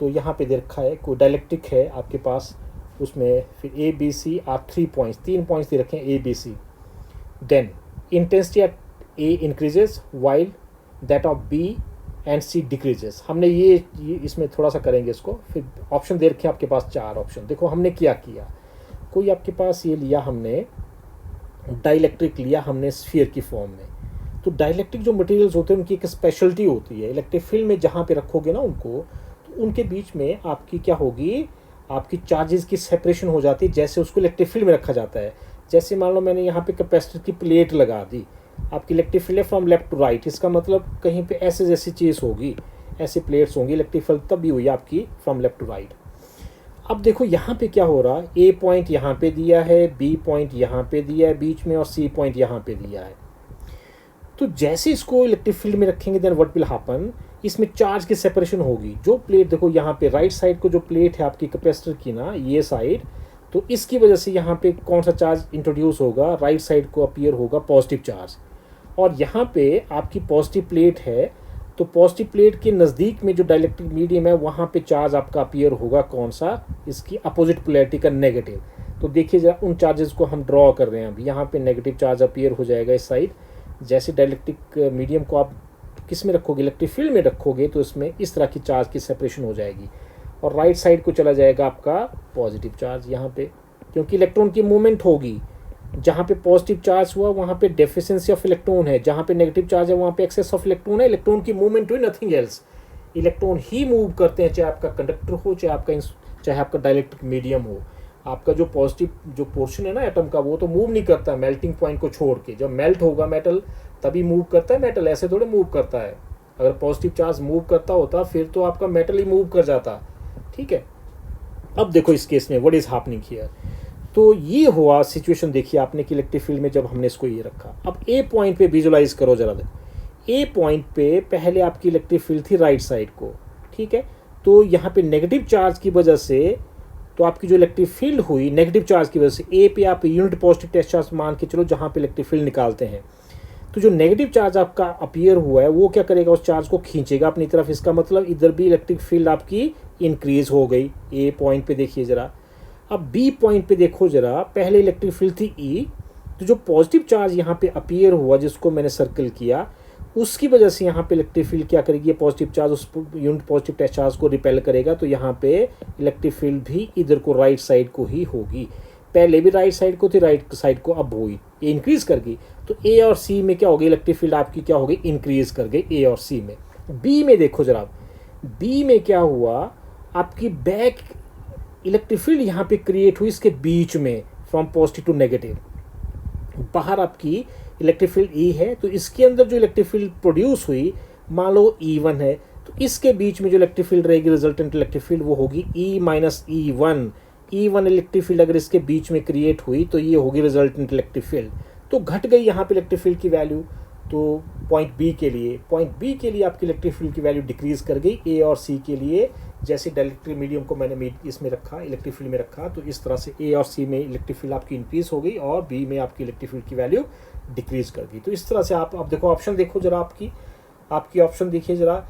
तो यहाँ पे दे रखा है कोई डाइलेक्ट्रिक है आपके पास, उसमें फिर ABC आर 3 पॉइंट्स, 3 पॉइंट्स दे रखे हैं ABC। Then intensity at A increases while that of B and C decreases. हमने ये इसमें थोड़ा सा करेंगे इसको। फिर ऑप्शन दे रखे हैं आपके पास 4 ऑप्शन। देखो हमने क्या किया, कोई आपके पास ये लिया हमने डाइलेक्ट्रिक लिया हमने स्फीयर की फॉर्म में। तो डाइलेक्ट्रिक जो मटेरियल्स होते हैं उनकी एक स्पेशलिटी होती है, इलेक्ट्रिक फील्ड में जहाँ पे रखोगे ना उनको, तो उनके बीच में आपकी क्या होगी, आपकी चार्जेस की सेपरेशन हो जाती है, जैसे उसको इलेक्ट्रिक फील्ड में रखा जाता है। जैसे मान लो मैंने यहाँ पे कैपेसिटर की प्लेट लगा दी, आपकी इलेक्ट्रिक फील्ड है फ्रॉम लेफ्ट टू राइट, इसका मतलब कहीं पे ऐसे जैसी चीज़ होगी, ऐसे प्लेट्स होंगी, इलेक्ट्रिक फील्ड तब भी हुई आपकी फ्रॉम लेफ्ट टू राइट। अब देखो यहाँ पे क्या हो रहा है, A पॉइंट यहाँ पे दिया है, B पॉइंट यहाँ पे दिया है बीच में, और C पॉइंट यहाँ पे दिया है। तो जैसे इसको इलेक्ट्रिक फील्ड में रखेंगे देन व्हाट विल हैपन, इसमें चार्ज की सेपरेशन होगी। जो प्लेट देखो यहाँ पे राइट साइड को जो प्लेट है आपकी कैपेसिटर की ना, ये साइड, तो इसकी वजह से यहाँ पे कौन सा चार्ज इंट्रोड्यूस होगा, राइट साइड को अपीयर होगा पॉजिटिव चार्ज। और यहाँ पे आपकी पॉजिटिव प्लेट है, तो पॉजिटिव प्लेट के नज़दीक में जो डाइलेक्ट्रिक मीडियम है वहाँ पे चार्ज आपका अपीयर होगा कौन सा, इसकी अपोजिट पोलैरिटी का नेगेटिव। तो देखिए जरा उन चार्जेस को हम ड्रॉ कर रहे हैं अभी। यहाँ पे नेगेटिव चार्ज अपीयर हो जाएगा इस साइड। जैसे डाइलेक्ट्रिक मीडियम को आप किस में रखोगे, इलेक्ट्रिक फील्ड में रखोगे, तो इसमें इस तरह की चार्ज की सेपरेशन हो जाएगी। और राइट साइड को चला जाएगा आपका पॉजिटिव चार्ज यहाँ पे, क्योंकि इलेक्ट्रॉन की मूवमेंट होगी। जहाँ पे पॉजिटिव चार्ज हुआ वहाँ पे डेफिशिएंसी ऑफ इलेक्ट्रॉन है, जहाँ पे नेगेटिव चार्ज है वहाँ पे एक्सेस ऑफ इलेक्ट्रॉन है। इलेक्ट्रॉन की मूवमेंट हुई, नथिंग एल्स। इलेक्ट्रॉन ही मूव करते हैं, चाहे आपका कंडक्टर हो, चाहे आपका डाइलेक्ट्रिक मीडियम हो। आपका जो पॉजिटिव जो पोर्शन है ना एटम का, वो तो मूव नहीं करता मेल्टिंग पॉइंट को छोड़ के। जब मेल्ट होगा मेटल तभी मूव करता है मेटल, ऐसे थोड़े मूव करता है। अगर पॉजिटिव चार्ज मूव करता होता फिर तो आपका मेटल ही मूव कर जाता, ठीक है। अब देखो इस केस में व्हाट इज हैपनिंग हियर। तो ये हुआ सिचुएशन, देखिए आपने कि इलेक्ट्रिक फील्ड में जब हमने इसको ये रखा। अब ए पॉइंट पे विजुलाइज करो जरा, ए पॉइंट पे पहले आपकी इलेक्ट्रिक फील्ड थी राइट साइड को, ठीक है। तो यहाँ पे नेगेटिव चार्ज की वजह से तो आपकी जो इलेक्ट्रिक फील्ड हुई नेगेटिव चार्ज की वजह से, ए पे आप यूनिट पॉजिटिव टेस्ट चार्ज मान के चलो जहाँ पे इलेक्ट्रिक फील्ड निकालते हैं। तो जो नेगेटिव चार्ज आपका अपीयर हुआ है वो क्या करेगा, उस चार्ज को खींचेगा अपनी तरफ। इसका मतलब इधर भी इलेक्ट्रिक फील्ड आपकी इंक्रीज हो गई। ए पॉइंट पे देखिए जरा। अब बी पॉइंट पे देखो जरा, पहले इलेक्ट्रिक फील्ड थी ई, तो जो पॉजिटिव चार्ज यहाँ पे अपीयर हुआ जिसको मैंने सर्कल किया, उसकी वजह से यहाँ पे इलेक्ट्रिक फील्ड क्या करेगी, पॉजिटिव चार्ज उस यूनिट पॉजिटिव टेस्ट चार्ज को रिपेल करेगा। तो यहाँ पे इलेक्ट्रिक फील्ड भी इधर को राइट साइड को ही होगी। पहले भी राइट साइड को थी, राइट साइड को अब हुई, ये इंक्रीज कर गई। तो ए और सी में क्या होगी, इलेक्ट्रिक फील्ड आपकी क्या हो गई, इंक्रीज कर गई ए और सी में। बी में देखो जरा, बी में क्या हुआ, आपकी बैक इलेक्ट्रिक फील्ड यहाँ पे क्रिएट हुई इसके बीच में, फ्रॉम पॉजिटिव टू नेगेटिव। बाहर आपकी इलेक्ट्रिक फील्ड ई है, तो इसके अंदर जो इलेक्ट्रिक फील्ड प्रोड्यूस हुई मान लो E1 है, तो इसके बीच में जो इलेक्ट्रिक फील्ड रहेगी रिजल्टेंट इलेक्ट्रिक फील्ड वो होगी E minus E1। E1 electric field अगर इसके बीच में क्रिएट हुई तो ये होगी रिजल्टेंट इलेक्ट्रिक फील्ड। तो घट गई यहाँ पे इलेक्ट्रिक फील्ड की वैल्यू। तो पॉइंट बी के लिए आपकी इलेक्ट्रिक फील्ड की वैल्यू डिक्रीज कर गई। ए और सी के लिए जैसे डाइलेक्ट्रिक मीडियम को मैंने इसमें रखा, इलेक्ट्रिक फील्ड में रखा, तो इस तरह से ए और सी में इलेक्ट्रिक फील्ड आपकी इंक्रीज हो गई और बी में आपकी इलेक्ट्रिक फील्ड की वैल्यू डिक्रीज कर गई। तो इस तरह से आप अब देखो ऑप्शन देखो जरा, आपकी ऑप्शन देखिए जरा,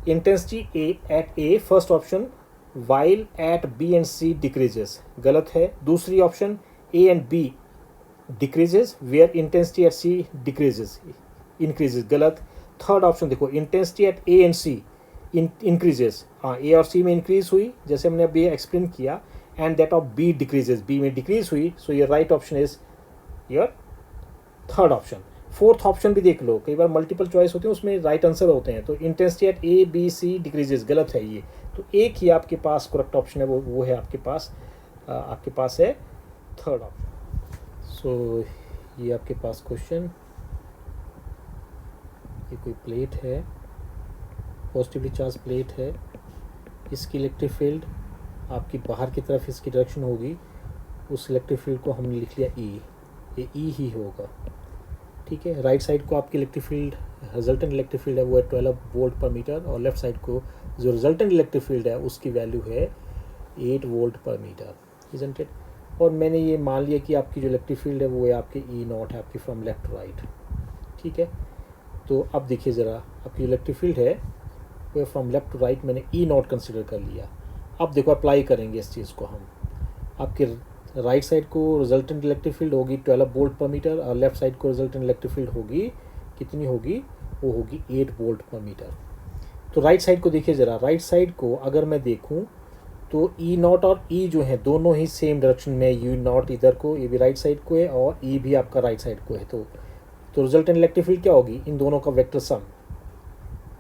intensity at A first option, while at B and C decreases, गलत है। दूसरी option A and B decreases where intensity at C decreases increases, गलत। थर्ड ऑप्शन देखो, intensity at A and C increases, हाँ A और सी में increase हुई जैसे हमने अभी एक्सप्लेन किया, and that of B decreases, B में डिक्रीज हुई। So your right option is your third option. Fourth option भी देख लो, कई बार मल्टीपल चॉइस होते हैं उसमें राइट आंसर होते हैं। तो intensity at A B C decreases, गलत है ये। तो एक ही आपके पास करेक्ट ऑप्शन है, वो है आपके पास है थर्ड ऑप्शन। सो ये आपके पास क्वेश्चन, ये कोई प्लेट है, पॉजिटिवली चार्ज प्लेट है, इसकी इलेक्ट्रिक फील्ड आपकी बाहर की तरफ इसकी डायरेक्शन होगी, उस इलेक्ट्रिक फील्ड को हमने लिख लिया ई, ये ई ही होगा, ठीक है। राइट साइड को आपकी electric field resultant electric field है वो है 12 वोल्ट पर मीटर, और लेफ्ट साइड को जो रिजल्टेंट इलेक्ट्रिक फील्ड है उसकी वैल्यू है 8 volt per metre, isn't it. और मैंने ये मान लिया कि आपकी जो इलेक्ट्रिक फील्ड है वो है आपकी ई नॉट है, आपकी फ्रॉम लेफ्ट टू राइट, ठीक है। तो अब देखिए ज़रा, आपकी इलेक्ट्रिक फील्ड है वो फ्रॉम लेफ्ट टू राइट, मैंने ई नॉट कंसिडर कर लिया। अब देखो अप्लाई करेंगे इस चीज़ को हम, आपके राइट साइड को रिजल्टेंट इलेक्ट्रिक फील्ड होगी 12 वोल्ट पर मीटर, और लेफ्ट साइड को रिजल्टेंट इलेक्ट्रिक फील्ड होगी कितनी होगी, वो होगी 8 वोल्ट पर मीटर। तो राइट साइड को देखिए ज़रा, राइट साइड को अगर मैं देखूँ तो ई नॉट और ई जो है दोनों ही सेम डायरेक्शन में, यू नॉट इधर को, ये भी राइट साइड को है और ई भी आपका राइट साइड को है। तो रिजल्टेंट इलेक्ट्रिक फील्ड क्या होगी, इन दोनों का वेक्टर सम,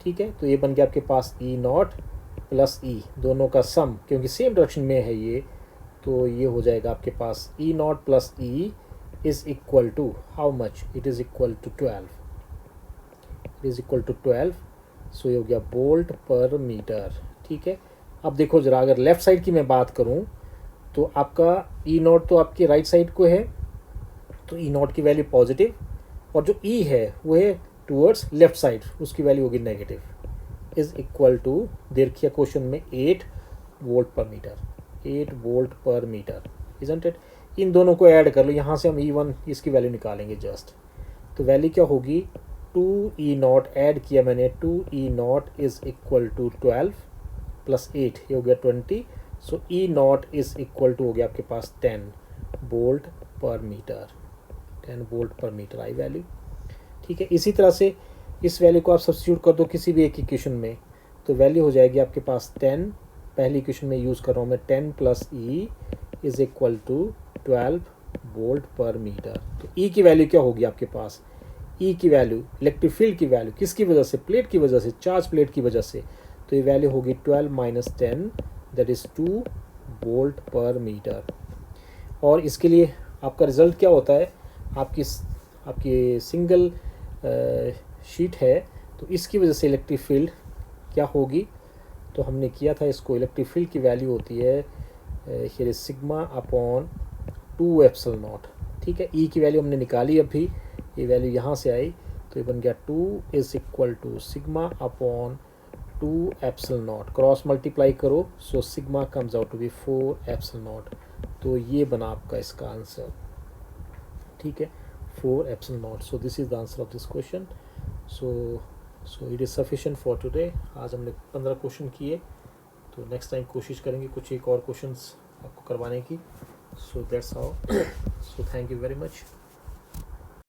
ठीक है। तो ये बन गया आपके पास ई नॉट प्लस ई, दोनों का सम, क्योंकि सेम डायरेक्शन में है ये, तो ये हो जाएगा आपके पास E naught plus E is equal to how much, it is equal to 12, it is equal to 12। So ये हो गया वोल्ट पर मीटर, ठीक है। अब देखो जरा, अगर लेफ़्ट साइड की मैं बात करूं तो आपका ई नॉट तो आपकी राइट साइड को है, तो ई नॉट की वैल्यू पॉजिटिव, और जो ई है वो है टूवर्ड्स लेफ्ट साइड, उसकी वैल्यू होगी नेगेटिव, इज इक्वल टू, देखिए क्वेश्चन में 8 volt per metre, 8 volt per metre, isn't it. इन दोनों को ऐड कर लो, यहाँ से हम E1 इसकी वैल्यू निकालेंगे जस्ट, तो वैल्यू क्या होगी 2E नॉट, ऐड किया मैंने 2E not is equal to 12 plus 8, ये हो गया 20। So E not is equal to हो गया आपके पास 10 volt per metre, 10 volt per metre आई वैल्यू, ठीक है। इसी तरह से इस वैल्यू को आप सब्स्टिट्यूट कर दो किसी भी एक इक्वेशन में, तो वैल्यू हो जाएगी आपके पास 10, पहली इक्वेशन में यूज़ कर रहा हूँ मैं, 10 plus E is equal to 12 volt per metre. तो ई की वैल्यू क्या होगी आपके पास, ई की वैल्यू इलेक्ट्रिक फील्ड की वैल्यू किसकी वजह से, प्लेट की वजह से, चार्ज प्लेट की वजह से, तो ये वैल्यू होगी 12 minus 10 that is 2 volt per metre. और इसके लिए आपका रिज़ल्ट क्या होता है, आपकी सिंगल शीट है तो इसकी वजह से इलेक्ट्रिक फील्ड क्या होगी, तो हमने किया था इसको, इलेक्ट्रिक फील्ड की वैल्यू होती है here is sigma upon 2 epsilon not. ठीक है, ई की वैल्यू हमने निकाली, अभी ये वैल्यू यहाँ से आई तो ये बन गया 2 is equal to sigma upon 2 epsilon naught, cross multiply करो so sigma comes out to be 4 epsilon naught. तो ये बना आपका इसका आंसर। ठीक है, 4 epsilon naught. So this is the answer of this question. So it is sufficient for today. आज हमने 15 क्वेश्चन किए, तो नेक्स्ट टाइम कोशिश करेंगे कुछ एक और क्वेश्चंस आपको करवाने की। So that's all. So thank you very much.